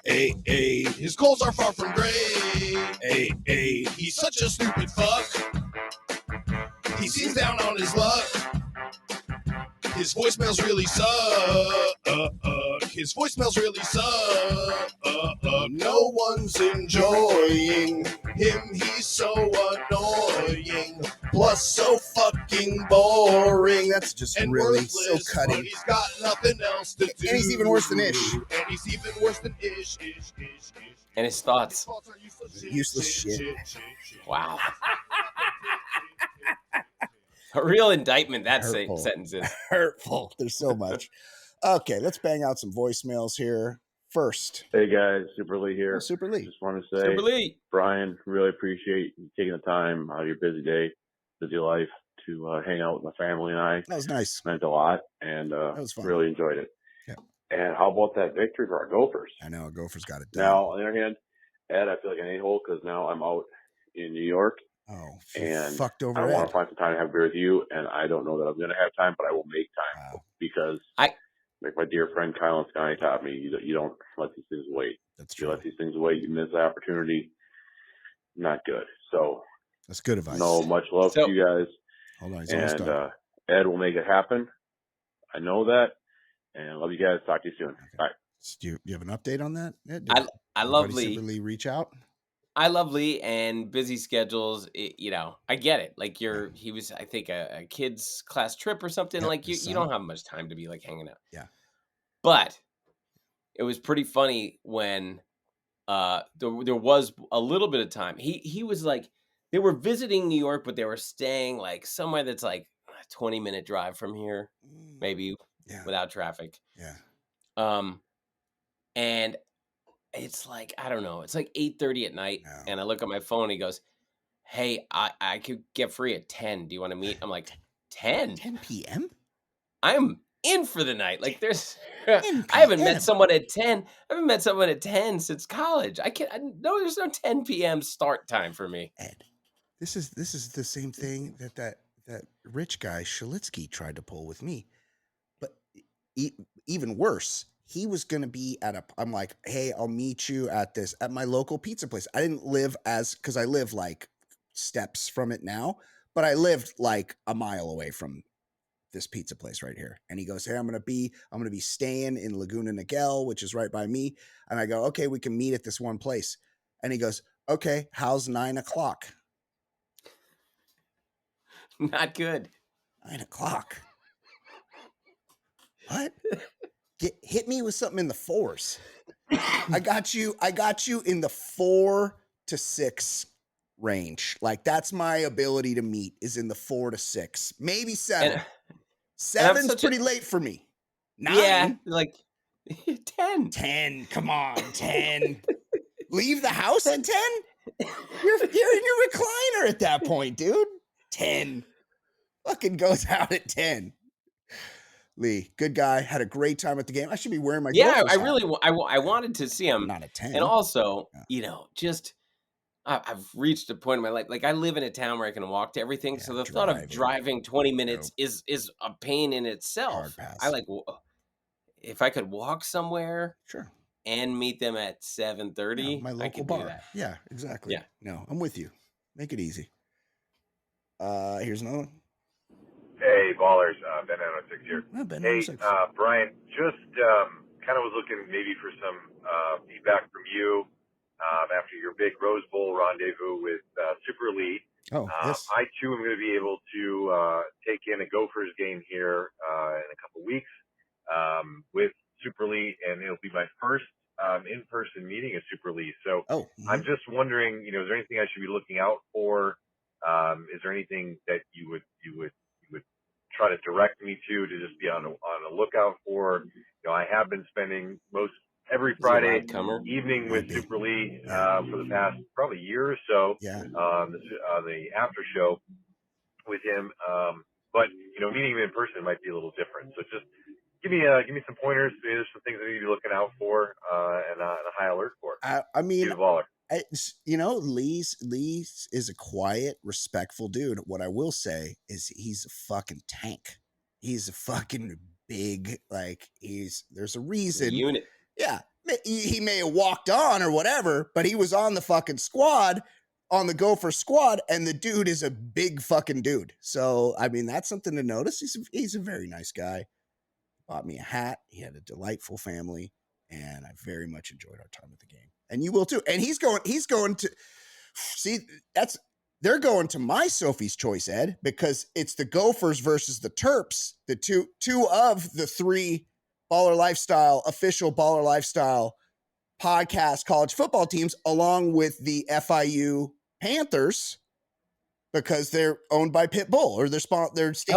His calls are far from great. He's such a stupid fuck. He seems down on his luck. His voicemails really suck. His voicemails really suck. No one's enjoying him. He's so annoying. Plus so fucking boring. That's just And really worthless, so cutting. But he's got nothing else to do. And he's even worse than Ish. And he's even worse than Ish. And his thoughts. Useless shit. Wow. A real indictment that Hurtful. sentence is. Hurtful. There's so much. Okay, let's bang out some voicemails here. First, Hey guys, Super Lee here. Super Lee. Just want to say, Super Lee. Brian, really appreciate you taking the time out of your busy day, busy life to hang out with my family and I. That was nice. Meant a lot, and That was fun. really enjoyed it. Yeah. And how about that victory for our Gophers? I know, Gophers got it done. Now, on the other hand, Ed, I feel like an a-hole because now I'm out in New York, Oh, and fucked over I want Ed. to find some time to have a beer with you, and I don't know that I'm going to have time, but I will make time Wow, because, like my dear friend Kyle and Scotty taught me, you don't let these things wait. that's If you true. let these things away, you miss the opportunity. Not good. So, That's good advice. no, much love So- to you guys. Hold on, he's almost And done. Ed will make it happen. I know that. And love you guys. Talk to you soon. Bye. Do you have an update on that? Ed? I love Anybody Lee. Super Lee reach out? I love Lee and busy schedules. I get it. Like he was, I think, a kid's class trip or something. Yep, Like his you son. don't have much time to be like hanging out. Yeah. But it was pretty funny when there was a little bit of time. He was like, they were visiting New York, but they were staying like somewhere that's like a 20-minute drive from here, maybe Yeah. without traffic. Yeah. And it's like, I don't know, it's like 8:30 at night. No. And I look at my phone, he goes, hey, I could get free at 10. Do you want to meet? I'm like, 10? 10 p.m.? I'm in for the night. Like there's, 10 I haven't PM. met someone at 10. I haven't met someone at 10 since college. No, there's no 10 p.m. start time for me. Ed, this is the same thing that rich guy Shalitsky tried to pull with me, but even worse. He was gonna be I'm like, hey, I'll meet you at my local pizza place. I didn't live because I live like steps from it now, but I lived like a mile away from this pizza place right here. And he goes, hey, I'm gonna be staying in Laguna Niguel, which is right by me. And I go, okay, we can meet at this one place. And he goes, okay, how's 9 o'clock? Not good. 9 o'clock. What? Hit me with something in the fours. I got you in the 4 to 6 range. Like that's my ability to meet is in the 4 to 6, maybe 7. 7's pretty late for me. 9. Yeah, like 10. 10. Come on, 10. Leave the house at 10? You're in your recliner at that point, dude. 10. Fucking goes out at 10. Lee, good guy. Had a great time at the game. I should be wearing my Yeah, Gophers I hat. really I wanted to see him. Not a 10. And also, Yeah. just I've reached a point in my life. Like I live in a town where I can walk to everything. Yeah, So the thought of driving 20 minutes Nope. is a pain in itself. Hard pass. I like if I could walk somewhere Sure. and meet them at 7:30. Yeah, my I local could bar. do that. Yeah, exactly. Yeah. No, I'm with you. Make it easy. Here's another one. Hey, ballers, Ben 906 here. Ben Hey, 906. Brian, just kind of was looking maybe for some feedback from you after your big Rose Bowl rendezvous with Super Lee. Oh, yes. I, too, am going to be able to take in a Gophers game here in a couple weeks with Super Lee, and it'll be my first in-person meeting of Super Lee. So I'm just wondering, is there anything I should be looking out for? Is there anything that you would try to direct me to just be on a lookout for. I have been spending every Is he a Friday latecomer? evening with Might be. Super Lee for the past probably year or so. Yeah. The after show with him. But meeting him in person might be a little different. So just give me some pointers. Maybe there's some things I need to be looking out for and a high alert for. I mean, He's a baller. Lee's is a quiet, respectful dude. What I will say is he's a fucking tank. He's a fucking big, there's a reason. Unit. Yeah. He may have walked on or whatever, but he was on the fucking squad, on the Gopher squad, and the dude is a big fucking dude. So, I mean, that's something to notice. He's a very nice guy. Bought me a hat. He had a delightful family, and I very much enjoyed our time at the game. And you will too. And he's going to see, they're going to my Sophie's Choice, Ed, because it's the Gophers versus the Terps, the two of the three official Baller Lifestyle podcast college football teams, along with the FIU Panthers, because they're owned by Pitbull, or they're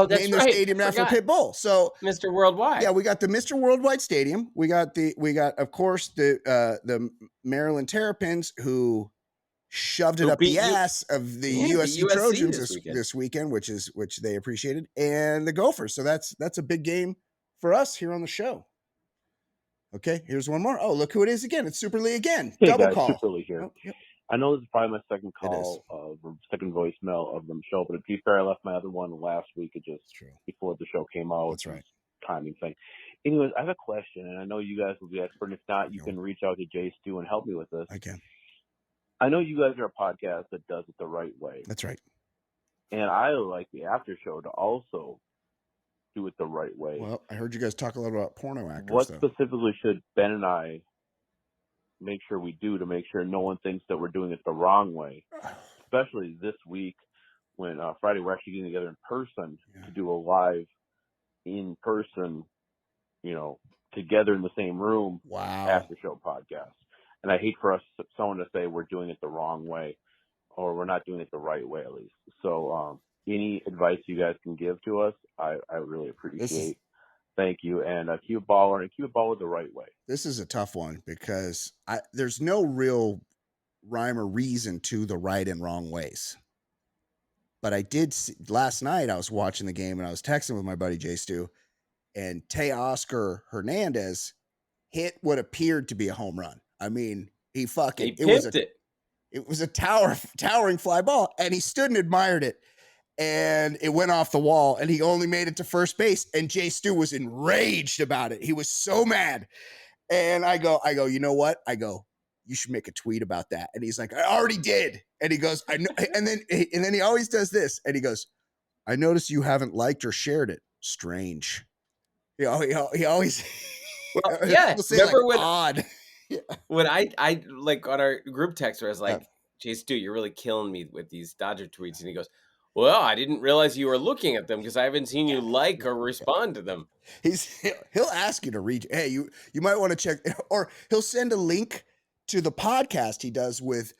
named their stadium after Pitbull. So Mr. Worldwide. Yeah, we got the Mr. Worldwide Stadium. We got of course the Maryland Terrapins, who shoved it up the ass of the USC Trojans this weekend, which they appreciated, and the Gophers. So that's a big game for us here on the show. Okay, here's one more. Oh, look who it is again. It's Super Lee again. Hey Double guys, call. Super Lee here. Oh, yep. I know this is probably my second call second voicemail of the show, but to be fair, I left my other one last week. It just before the show came out. That's right. Timing thing. Anyways, I have a question, and I know you guys will be expert. And if not, you can reach out to Jay Stu and help me with this. I can. I know you guys are a podcast that does it the right way. That's right. And I like the after show to also do it the right way. Well, I heard you guys talk a lot about porno actors. What specifically should Ben and I make sure we do to make sure no one thinks that we're doing it the wrong way? Especially this week when Friday we're actually getting together in person to do a live in person, together in the same room after show podcast. And I hate for someone to say we're doing it the wrong way or we're not doing it the right way, at least. So any advice you guys can give to us, I really appreciate. Thank you. And keep it baller the right way. This is a tough one because there's no real rhyme or reason to the right and wrong ways. But I did see, last night I was watching the game and I was texting with my buddy Jay Stu, and Teoscar Hernandez hit what appeared to be a home run. I mean, it was a towering fly ball, and he stood and admired it, and it went off the wall, and he only made it to first base, and Jay Stu was enraged about it. He was so mad. And I go, you know what? I go, you should make a tweet about that. And he's like, I already did. And he goes, I know. And then he always does this. And he goes, I noticed you haven't liked or shared it. Strange. He always. Well, yeah. Remember when odd. When I like on our group text where I was like, Jay Stu, you're really killing me with these Dodger tweets. And he goes, well, I didn't realize you were looking at them because I haven't seen you like or respond to them. He'll ask you to read. Hey, you might want to check, or he'll send a link to the podcast he does with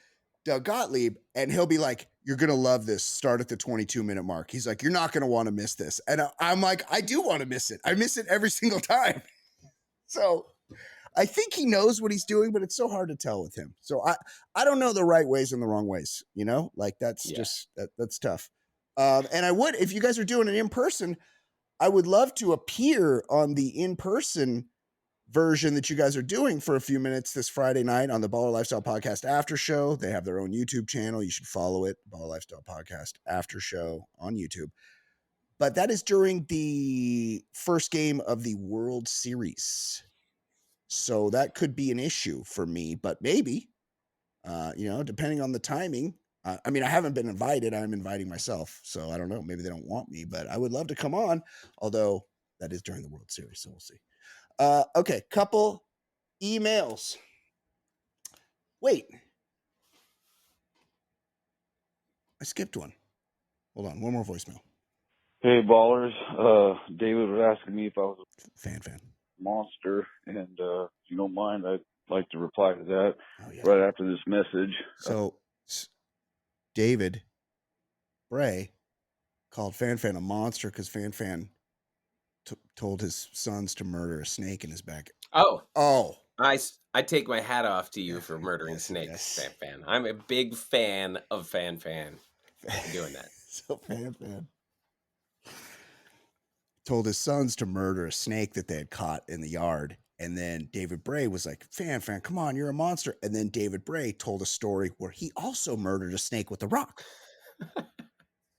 Doug Gottlieb, and he'll be like, you're going to love this. Start at the 22-minute mark. He's like, you're not going to want to miss this. And I'm like, I do want to miss it. I miss it every single time. So I think he knows what he's doing, but it's so hard to tell with him. So I don't know the right ways and the wrong ways, that's just, that's tough. And I would, if you guys are doing it in person, I would love to appear on the in-person version that you guys are doing for a few minutes this Friday night on the Baller Lifestyle Podcast After Show. They have their own YouTube channel. You should follow it, Baller Lifestyle Podcast After Show on YouTube. But that is during the first game of the World Series. So that could be an issue for me, but maybe, depending on the timing. I mean, I haven't been invited. I'm inviting myself. So I don't know. Maybe they don't want me, but I would love to come on, although that is during the World Series. So we'll see. Okay. Couple emails. Wait. I skipped one. Hold on. One more voicemail. Hey, ballers. David was asking me if I was a fan monster, and if you don't mind, I'd like to reply to that right after this message. So David Bray called Fan a monster because Fan told his sons to murder a snake in his back. Oh. I take my hat off to you for murdering snakes, fan. I'm a big fan of fan doing that. So fan. Told his sons to murder a snake that they had caught in the yard. And then David Bray was like, fan, come on, you're a monster. And then David Bray told a story where he also murdered a snake with a rock.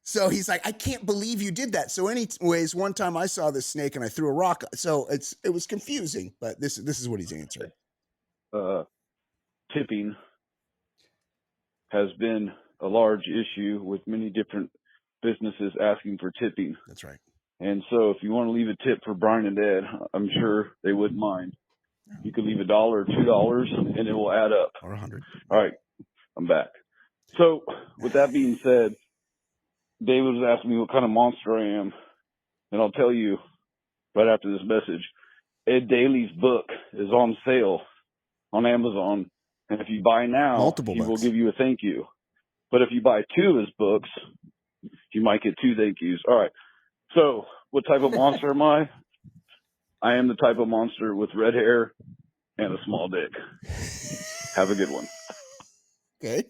So he's like, I can't believe you did that. So anyways, one time I saw this snake and I threw a rock. So it was confusing, but this is what he's answering. Tipping has been a large issue with many different businesses asking for tipping. That's right. And so if you want to leave a tip for Brian and Ed, I'm sure they wouldn't mind. You could leave $1 or $2 and it will add up. Or 100. All right, I'm back. So with that being said, David was asking me what kind of monster I am. And I'll tell you right after this message, Ed Daly's book is on sale on Amazon. And if you buy now, he will give you a thank you. But if you buy 2 of his books, you might get 2 thank yous. All right. So what type of monster am I? I am the type of monster with red hair and a small dick. Have a good one. Okay.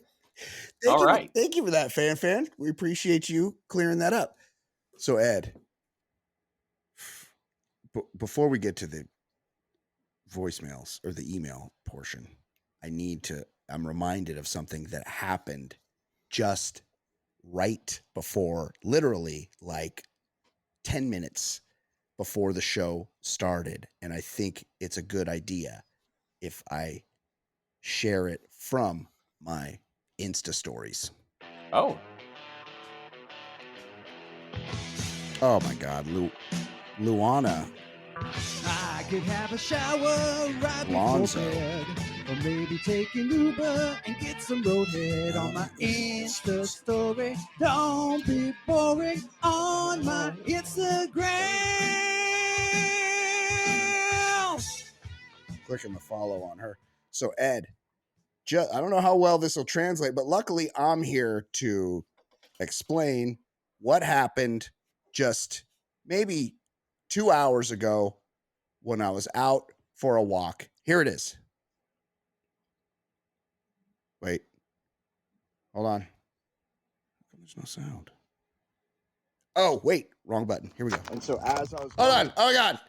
Thank you for that, fan. We appreciate you clearing that up. So Ed, before we get to the voicemails or the email portion, I'm reminded of something that happened just right before, literally like 10 minutes before the show started. And I think it's a good idea if I share it from my Insta stories. Oh my God. Luana I could have a shower right Alonso. before bed, or maybe take an Uber and get some roadhead on my Insta story. Don't be boring on my Instagram. Clicking the follow on her. So Ed, I don't know how well this will translate, but luckily I'm here to explain what happened just maybe 2 hours ago when I was out for a walk. Here it is. Wait. Hold on. There's no sound. Oh, wait. Wrong button. Here we go. And so as I was... Hold on. Oh, my God.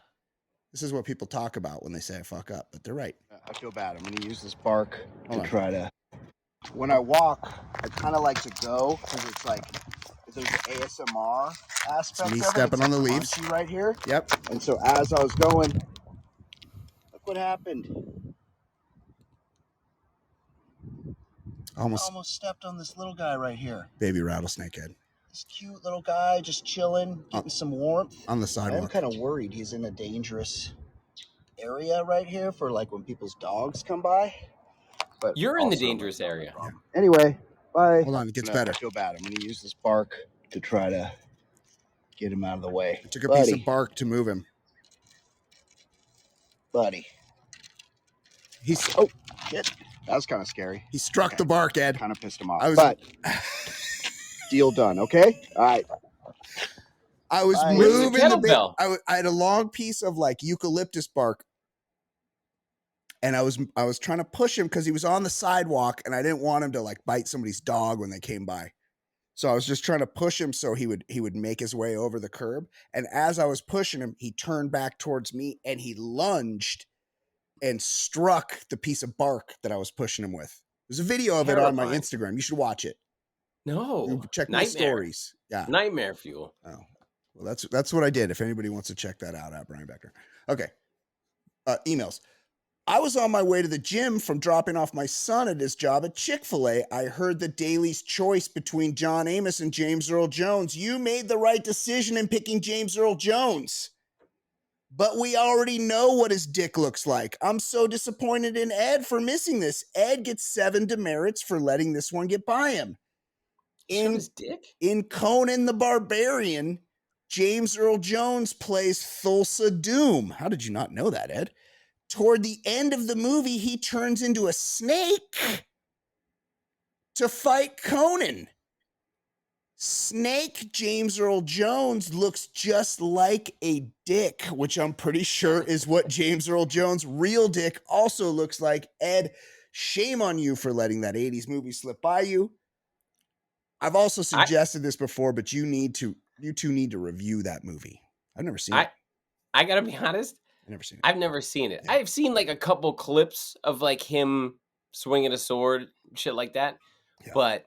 This is what people talk about when they say I fuck up, but they're right. I feel bad. I'm going to use this bark to try to... When I walk, I kind of like to go because it's like there's an ASMR aspect of it. Me stepping on the leaves right here. Yep. And so as I was going, look what happened. I almost stepped on this little guy right here. Baby rattlesnake head. This cute little guy just chilling, getting some warmth. On the sidewalk. I'm kind of worried he's in a dangerous area right here for like when people's dogs come by. But you're in the dangerous area. Yeah. Anyway, bye. Hold on, it gets better. I feel bad. I'm going to use this bark to try to get him out of the way. I took a piece of bark to move him. Buddy. Oh, shit. That was kind of scary. He struck the bark, Ed. Kind of pissed him off. But deal done, okay? All right. I was moving the I had a long piece of like eucalyptus bark. And I was trying to push him because he was on the sidewalk and I didn't want him to like bite somebody's dog when they came by. So I was just trying to push him so he would make his way over the curb. And as I was pushing him, he turned back towards me and he lunged and struck the piece of bark that I was pushing him with. There's a video of it on my Instagram. You should watch it. No. Check my stories. Yeah. Nightmare fuel. Oh. Well, that's what I did. If anybody wants to check that out, at Brian Becker. Okay. Emails. I was on my way to the gym from dropping off my son at his job at Chick-fil-A. I heard the Daily's choice between John Amos and James Earl Jones. You made the right decision in picking James Earl Jones. But we already know what his dick looks like. I'm so disappointed in Ed for missing this. Ed gets 7 demerits for letting this one get by him. His dick? In Conan the Barbarian, James Earl Jones plays Thulsa Doom. How did you not know that, Ed? Toward the end of the movie, he turns into a snake to fight Conan. Snake James Earl Jones looks just like a dick, which I'm pretty sure is what James Earl Jones' real dick also looks like. Ed, shame on you for letting that 80s movie slip by you. I've also suggested this before, but you two need to review that movie. I've never seen it. I gotta be honest. I've never seen it. Yeah. I've seen like a couple clips of like him swinging a sword, shit like that. Yeah. But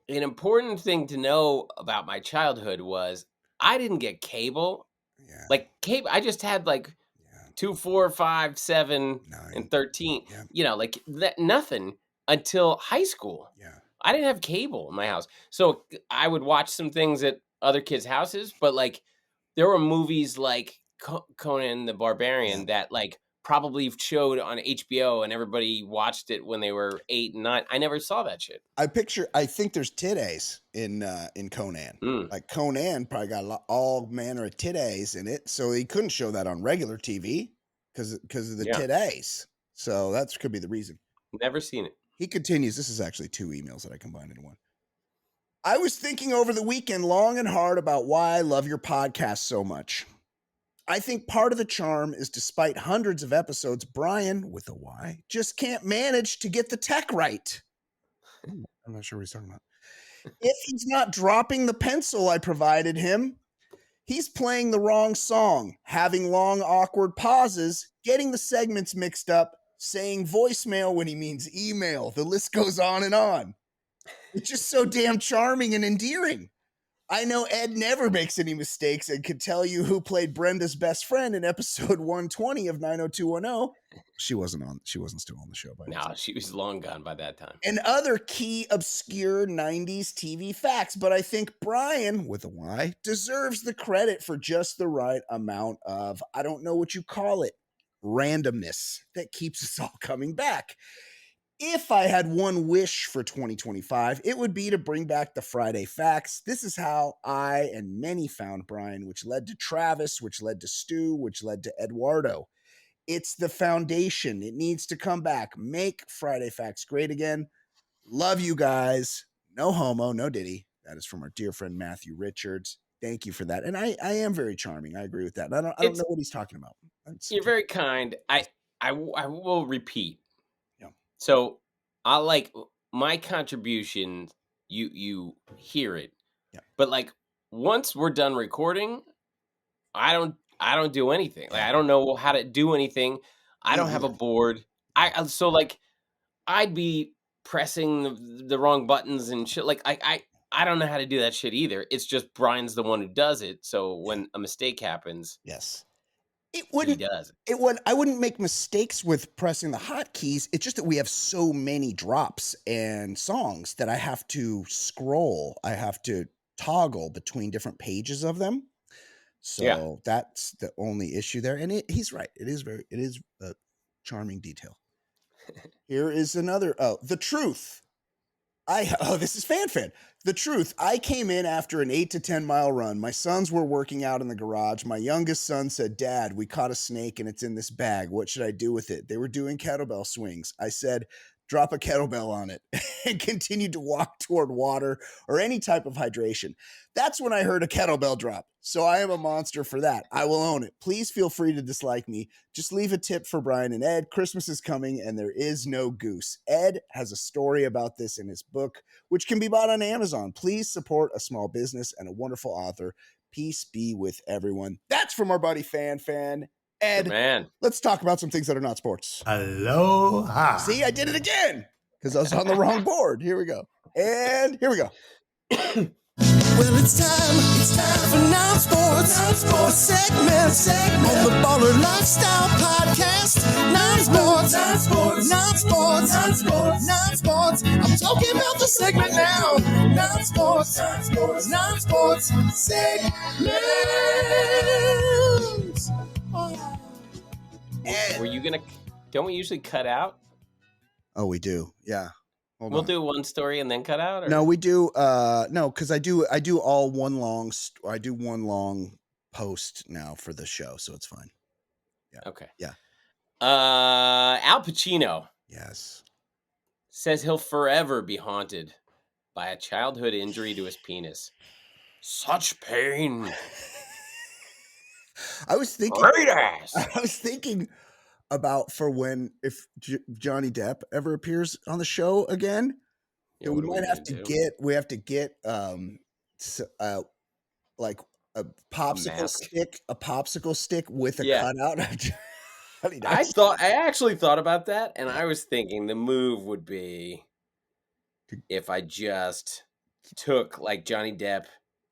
an important thing to know about my childhood was I didn't get cable. Yeah. Like cable, I just had like 2, 4, 5, 7, 9, and 13. Yeah. You know, like that, nothing until high school. Yeah. I didn't have cable in my house. So I would watch some things at other kids' houses, but like there were movies like Conan the Barbarian that like probably showed on HBO and everybody watched it when they were 8 and 9. I never saw that shit. I think there's titties in Conan. Like Conan probably got all manner of titties in it, so he couldn't show that on regular TV because of the titties. So that could be the reason. Never seen it. He continues. This is actually 2 emails that I combined into one. I was thinking over the weekend long and hard about why I love your podcast so much. I think part of the charm is despite hundreds of episodes, Brian, with a Y, just can't manage to get the tech right. I'm not sure what he's talking about. If he's not dropping the pencil I provided him, he's playing the wrong song, having long, awkward pauses, getting the segments mixed up, saying voicemail when he means email. The list goes on and on. It's just so damn charming and endearing. I know Ed never makes any mistakes and could tell you who played Brenda's best friend in episode 120 of 90210. She wasn't still on the show by now. No, she was long gone by that time. And other key obscure 90s TV facts, but I think Brian, with a Y, deserves the credit for just the right amount of, I don't know what you call it, randomness that keeps us all coming back. If I had one wish for 2025, it would be to bring back the Friday Facts. This is how I and many found Brian, which led to Travis, which led to Stu, which led to Eduardo. It's the foundation. It needs to come back. Make Friday Facts great again. Love you guys. No homo, no diddy. That is from our dear friend Matthew Richards. Thank you for that. And I am very charming. I agree with that. I don't know what he's talking about. You're very kind. I will repeat. So I like my contribution. You hear it, but like once we're done recording, I don't do anything. Like I don't know how to do anything. I don't have a board. So like I'd be pressing the wrong buttons and shit. Like I don't know how to do that shit either. It's just Brian's the one who does it. So when a mistake happens, yes. He does. I wouldn't make mistakes with pressing the hotkeys. It's just that we have so many drops and songs that I have to scroll. I have to toggle between different pages of them. So that's the only issue there. And he's right. It is a charming detail. Here is another. The truth. This is fan. The truth, I came in after an 8 to 10 mile run. My sons were working out in the garage. My youngest son said, "Dad, we caught a snake and it's in this bag. What should I do with it?" They were doing kettlebell swings. I said, "Drop a kettlebell on it," and continued to walk toward water or any type of hydration. That's when I heard a kettlebell drop. So I am a monster for that. I will own it. Please feel free to dislike me. Just leave a tip for Brian and Ed. Christmas is coming and there is no goose. Ed has a story about this in his book, which can be bought on Amazon. Please support a small business and a wonderful author. Peace be with everyone. That's from our buddy Fan. Ed, man, let's talk about some things that are not sports. Aloha. See, I did it again because I was on the wrong board. Here we go. And here we go. Well, it's time for non-sports segment on the Baller Lifestyle Podcast. Non-sports. I'm talking about the segment now. Non-sports segment. Were you gonna? Don't we usually cut out? Oh, we do. Yeah. We'll do one story and then cut out. Or? No, we do. No, because I do all one long. I do one long post now for the show, so it's fine. Yeah. Okay. Yeah. Al Pacino. Yes. Says he'll forever be haunted by a childhood injury to his penis. Such pain. I was thinking. Great ass. I was thinking about for when if Johnny Depp ever appears on the show again, Yeah, that we what are might have to gonna do? get. We have to get like a Mask. popsicle stick with a Yeah. cutout of Johnny I Depp. actually thought about that, and I was thinking the move would be if I just took like Johnny Depp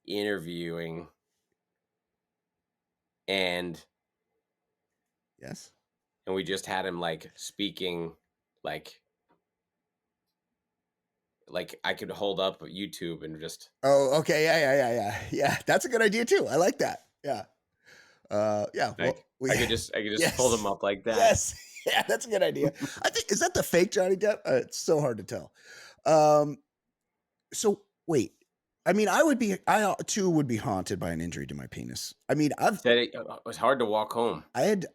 interviewing and Yes. and we just had him like speaking like I could hold up YouTube and just Oh, okay. Yeah. That's a good idea too. I like that. Yeah. Yeah. Well, I could just Yes. hold him up like that. Yes. Yeah, that's a good idea. I think is that the fake Johnny Depp? It's so hard to tell. So wait. I mean, I too would be haunted by an injury to my penis. I mean, Said it was hard to walk home. I had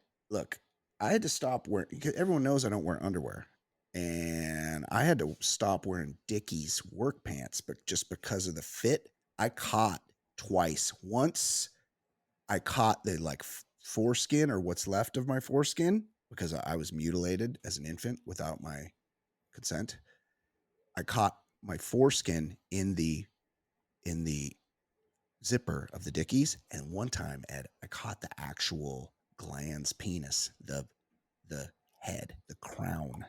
to stop wearing, because everyone knows I don't wear underwear. And I had to stop wearing Dickies work pants, but just because of the fit, I caught twice. Once I caught the like foreskin or what's left of my foreskin because I was mutilated as an infant without my consent. I caught my foreskin in the zipper of the Dickies, and one time, Ed, I caught the actual glans penis, the head, the crown.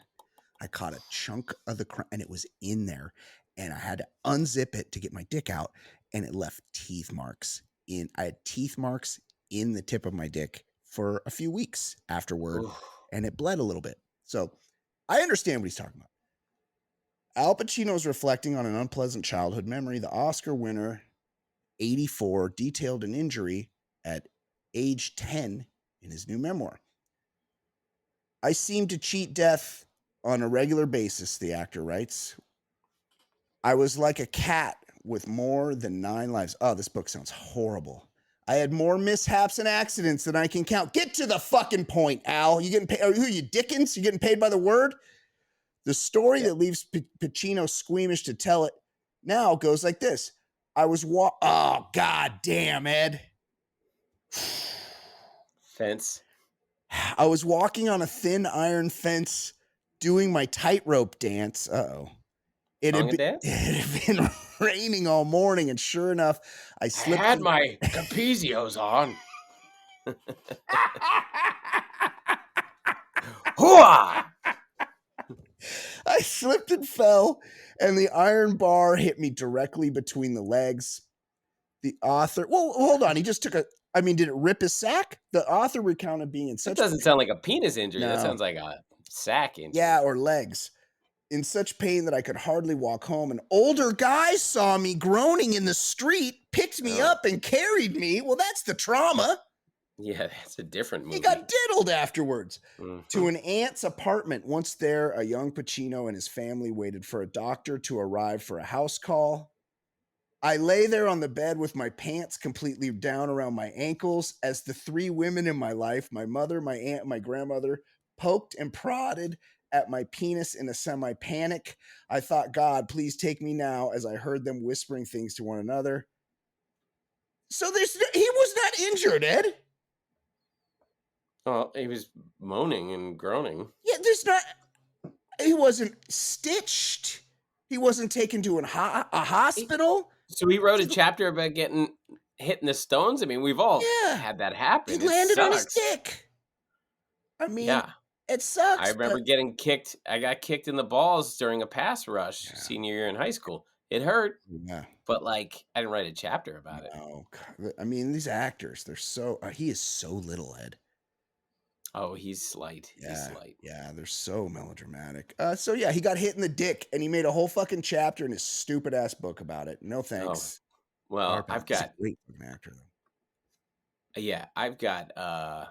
I caught a chunk of the crown, and it was in there, and I had to unzip it to get my dick out, and it left teeth marks. I had teeth marks in the tip of my dick for a few weeks afterward, and it bled a little bit. So I understand what he's talking about. Al Pacino's reflecting on an unpleasant childhood memory. The Oscar winner, 84, detailed an injury at age 10 in his new memoir. I seem to cheat death on a regular basis, the actor writes. I was like a cat with more than 9 lives. Oh, this book sounds horrible. I had more mishaps and accidents than I can count. Get to the fucking point, Al. You getting paid? Who are you, Dickens? You getting paid by the word? The story that leaves Pacino squeamish to tell it now goes like this. Oh, god damn, Ed. Fence. I was walking on a thin iron fence doing my tightrope dance. Uh-oh. It had been raining all morning, and sure enough, I slipped. I had my capezios on. Hooah! I slipped and fell, and the iron bar hit me directly between the legs. The author... Well, hold on. He just took a... I mean, did it rip his sack? The author recounted being in such... That doesn't sound like a penis injury. No. That sounds like a sack injury. Yeah, or legs. In such pain that I could hardly walk home. An older guy saw me groaning in the street, picked me up, and carried me. Well, that's the trauma. Yeah, that's a different movie. He got diddled afterwards. To an aunt's apartment. Once there, a young Pacino and his family waited for a doctor to arrive for a house call. I lay there on the bed with my pants completely down around my ankles as the 3 women in my life, my mother, my aunt, and my grandmother, poked and prodded at my penis in a semi-panic. I thought, God, please take me now, as I heard them whispering things to one another. So he was not injured, Ed. Oh, he was moaning and groaning. Yeah, he wasn't stitched. He wasn't taken to a hospital. So he wrote a chapter about getting hit in the stones? I mean, we've all had that happen. He landed on his dick. I mean, it sucks. I remember getting kicked. I got kicked in the balls during a pass rush senior year in high school. It hurt. Yeah. But I didn't write a chapter about it. No. I mean, these actors, they're so... he is so little, Ed. Oh, he's slight. Yeah, he's slight. Yeah, they're so melodramatic. So yeah, he got hit in the dick, and he made a whole fucking chapter in his stupid ass book about it. No thanks. Oh. Well, I've got... He's a great actor, though. Yeah, I've got a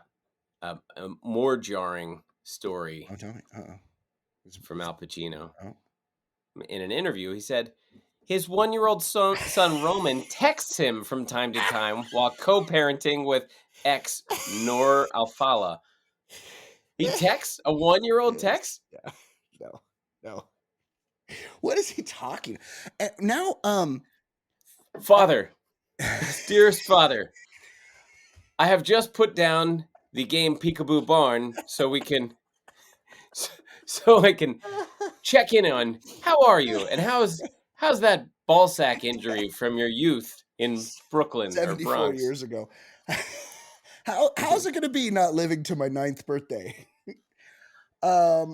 more jarring story. Oh, tell me. From Al Pacino. Oh. In an interview, he said his 1-year-old son Roman texts him from time to time while co-parenting with ex Noor Alfala. He texts? A 1-year-old text? Yeah. No. What is he talking? Now, Father, dearest father, I have just put down the game Peekaboo Barn so I can check in on how are you and how's that ball sack injury from your youth in Brooklyn or 74 Bronx? years ago. How's it going to be not living to my 9th birthday? I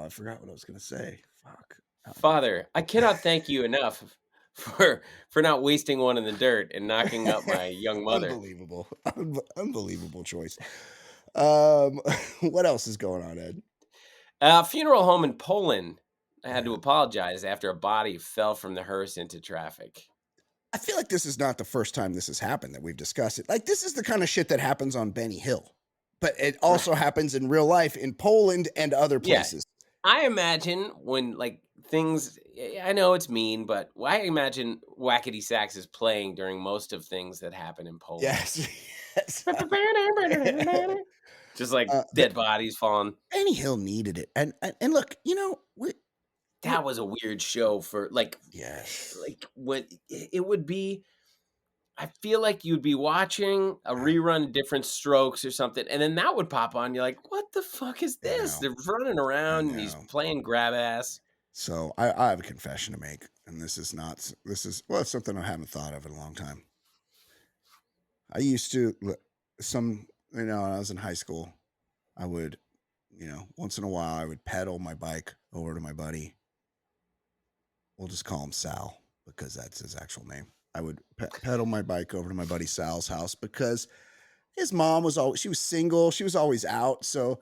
forgot what I was going to say. Fuck. Father, I cannot thank you enough for not wasting one in the dirt and knocking up my young mother. Unbelievable. Unbelievable choice. What else is going on, Ed? A funeral home in Poland had to apologize after a body fell from the hearse into traffic. I feel like this is not the first time this has happened that we've discussed it. Like, this is the kind of shit that happens on Benny Hill, but it also happens in real life in Poland and other places. I imagine when things, I know it's mean, but I imagine Wackety Sax is playing during most of things that happen in Poland. Yes. Just like dead bodies falling. Benny Hill needed it. And look, that was a weird show for yes. Like when it would be, I feel like you'd be watching a rerun of Different Strokes or something, and then that would pop on. You're like, what the fuck is this? They're running around and he's playing grab ass. So I have a confession to make, and this is it's something I haven't thought of in a long time. I used to, when I was in high school, I would, once in a while I would pedal my bike over to my buddy. We'll just call him Sal because that's his actual name. I would pedal my bike over to my buddy Sal's house because his mom she was single. She was always out. So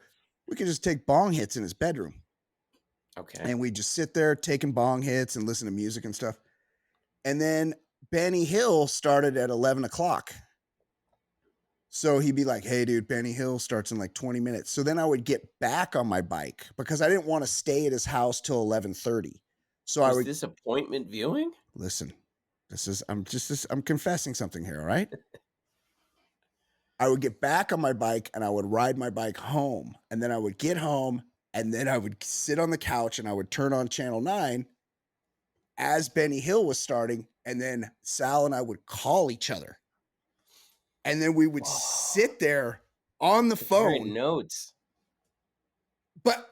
we could just take bong hits in his bedroom. Okay. And we'd just sit there taking bong hits and listen to music and stuff. And then Benny Hill started at 11 o'clock. So he'd be like, hey, dude, Benny Hill starts in like 20 minutes. So then I would get back on my bike because I didn't want to stay at his house till 11:30. So Was this appointment viewing? Listen, I'm confessing something here, all right? I would get back on my bike and I would ride my bike home. And then I would get home and then I would sit on the couch and I would turn on Channel 9 as Benny Hill was starting. And then Sal and I would call each other. And then we would sit there on the phone. Notes. But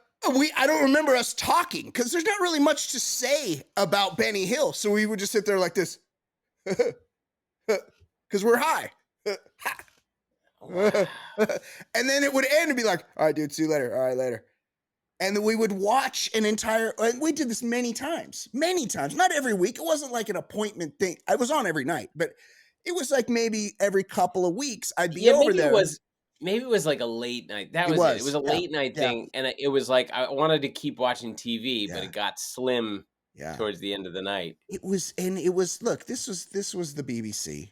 I don't remember us talking because there's not really much to say about Benny Hill. So we would just sit there like this because we're high. And then it would end and be like, all right, dude, see you later. All right, later. And then we would watch we did this many times, not every week. It wasn't like an appointment thing. I was on every night, but it was like maybe every couple of weeks I'd be over there. Maybe it was like a late night. It was a late night thing. And it was like, I wanted to keep watching TV, but it got slim towards the end of the night. Look, this was the BBC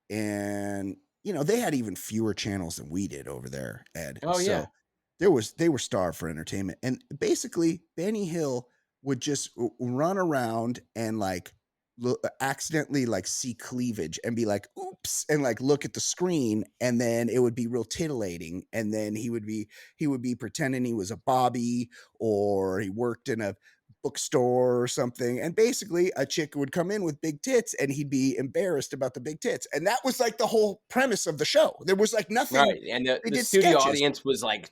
and they had even fewer channels than we did over there, Ed. Oh, yeah. They were starved for entertainment. And basically Benny Hill would just run around and accidentally see cleavage and be like, oops, and look at the screen. And then it would be real titillating. And then he would be pretending he was a Bobby or he worked in a bookstore or something. And basically a chick would come in with big tits and he'd be embarrassed about the big tits. And that was the whole premise of the show. There was nothing. Right. And the studio audience was like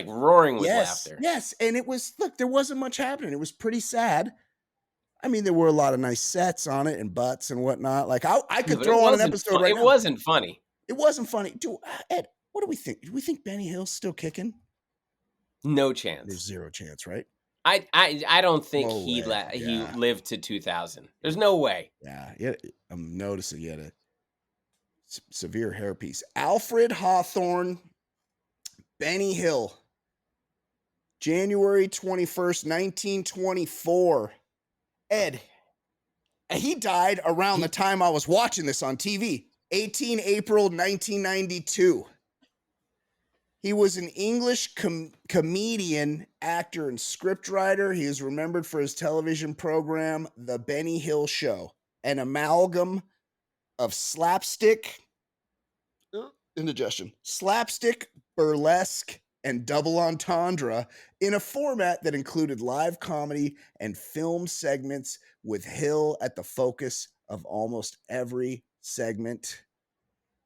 roaring with laughter. Yes. And it was, look, there wasn't much happening. It was pretty sad. I mean, there were a lot of nice sets on it and butts and whatnot. I could throw on an episode right now. It wasn't funny. It wasn't funny. Dude, Ed, what do we think? Do we think Benny Hill's still kicking? No chance. There's zero chance, right? I don't think he lived to 2000. There's no way. Yeah, I'm noticing he had a severe hairpiece. Alfred Hawthorne, Benny Hill, January 21st, 1924. Ed, he died around the time I was watching this on TV, 18 April 1992. He was an English comedian, actor, and scriptwriter. He is remembered for his television program, The Benny Hill Show, an amalgam of slapstick, burlesque, and double entendre in a format that included live comedy and film segments, with Hill at the focus of almost every segment.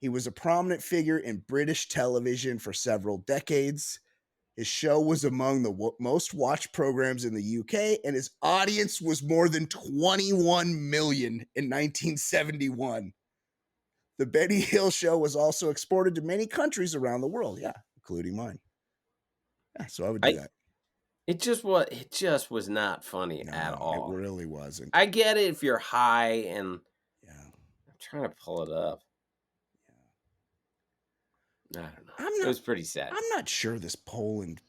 He was a prominent figure in British television for several decades. His show was among the most watched programs in the UK, and his audience was more than 21 million in 1971. The Benny Hill Show was also exported to many countries around the world, yeah, including mine. Yeah, so I would do that. It just was not funny at all. It really wasn't. I get it if you're high and yeah. I'm trying to pull it up. I don't know. It was pretty sad. I'm not sure this Poland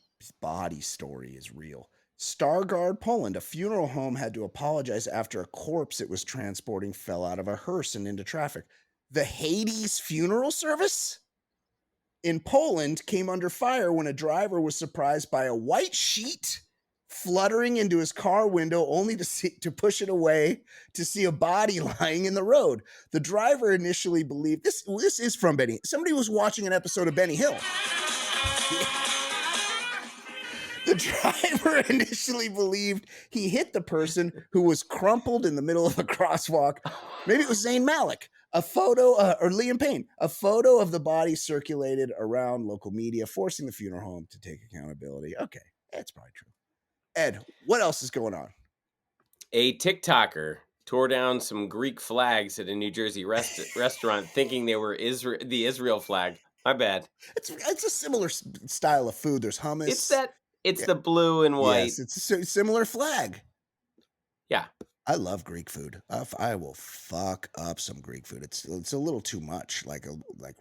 body story is real. Stargard, Poland, a funeral home had to apologize after a corpse it was transporting fell out of a hearse and into traffic. The Hades funeral service in Poland came under fire when a driver was surprised by a white sheet fluttering into his car window, only to push it away to see a body lying in the road. The driver initially believed this is from Benny. Somebody was watching an episode of Benny Hill. The driver initially believed he hit the person who was crumpled in the middle of a crosswalk. Maybe it was Zayn Malik. A photo, or Liam Payne, a photo of the body circulated around local media, forcing the funeral home to take accountability. Okay, that's probably true. Ed, what else is going on? A TikToker tore down some Greek flags at a New Jersey restaurant, thinking they were the Israel flag. My bad. It's a similar style of food. There's hummus. It's the blue and white. Yes, it's a similar flag. Yeah. I love Greek food. I will fuck up some Greek food. It's a little too much, like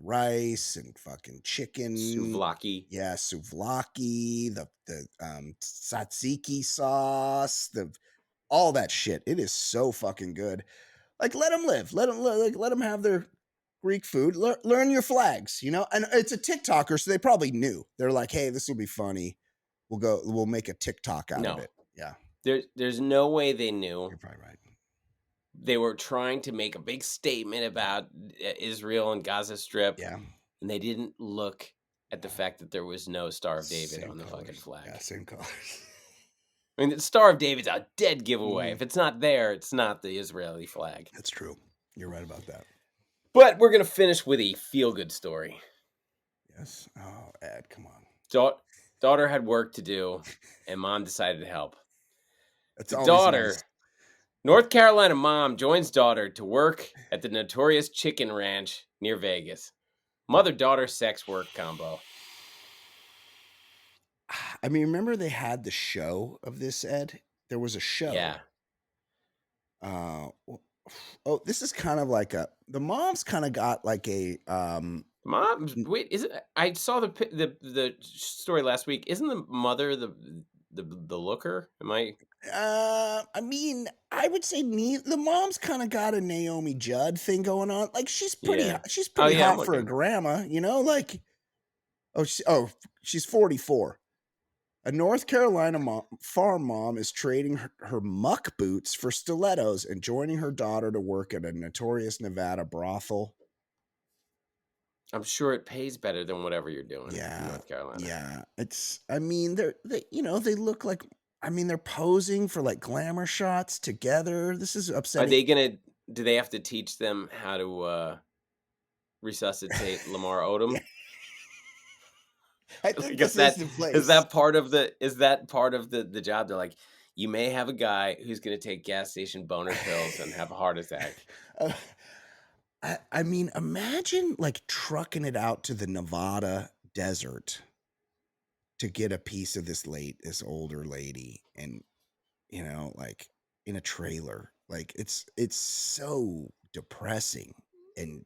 rice and fucking chicken. Souvlaki. Yeah, souvlaki, the tzatziki sauce, all that shit. It is so fucking good. Like, let them live. Let them have their Greek food. Learn your flags, you know? And it's a TikToker, so they probably knew. They're like, hey, this will be funny. We'll make a TikTok out of it. Yeah. There's no way they knew. You're probably right. They were trying to make a big statement about Israel and Gaza Strip. Yeah. And they didn't look at the fact that there was no Star of David Same on the colors. fucking flag. Yeah, same colors. I mean, the Star of David's a dead giveaway. If it's not there, it's not the Israeli flag. That's true. You're right about that. But we're going to finish with a feel-good story. Yes. Oh, Ed, come on. Daughter had work to do, and mom decided to help. That's the daughter, nice. North Carolina mom joins daughter to work at the notorious chicken ranch near Vegas. Mother-daughter sex work combo. I mean, remember they had the show of this, Ed? There was a show. Yeah. Oh, this is kind of like the mom's kind of got like a mom. Wait, is it? I saw the story last week. Isn't the mother the looker? Am I? I mean, I would say the mom's kind of got a Naomi Judd thing going on. Like she's pretty hot for a grandma, you know. Like, she's 44. A North Carolina farm mom is trading her muck boots for stilettos and joining her daughter to work at a notorious Nevada brothel. I'm sure it pays better than whatever you're doing in North Carolina. Yeah, I mean, they look like, I mean, they're posing for like glamour shots together. This is upsetting. Do they have to teach them how to resuscitate Lamar Odom? Yeah. I think is that part of the job? They're like, you may have a guy who's going to take gas station boner pills and have a heart attack. I mean, imagine like trucking it out to the Nevada desert to get a piece of this older lady, and you know, like in a trailer. Like it's so depressing and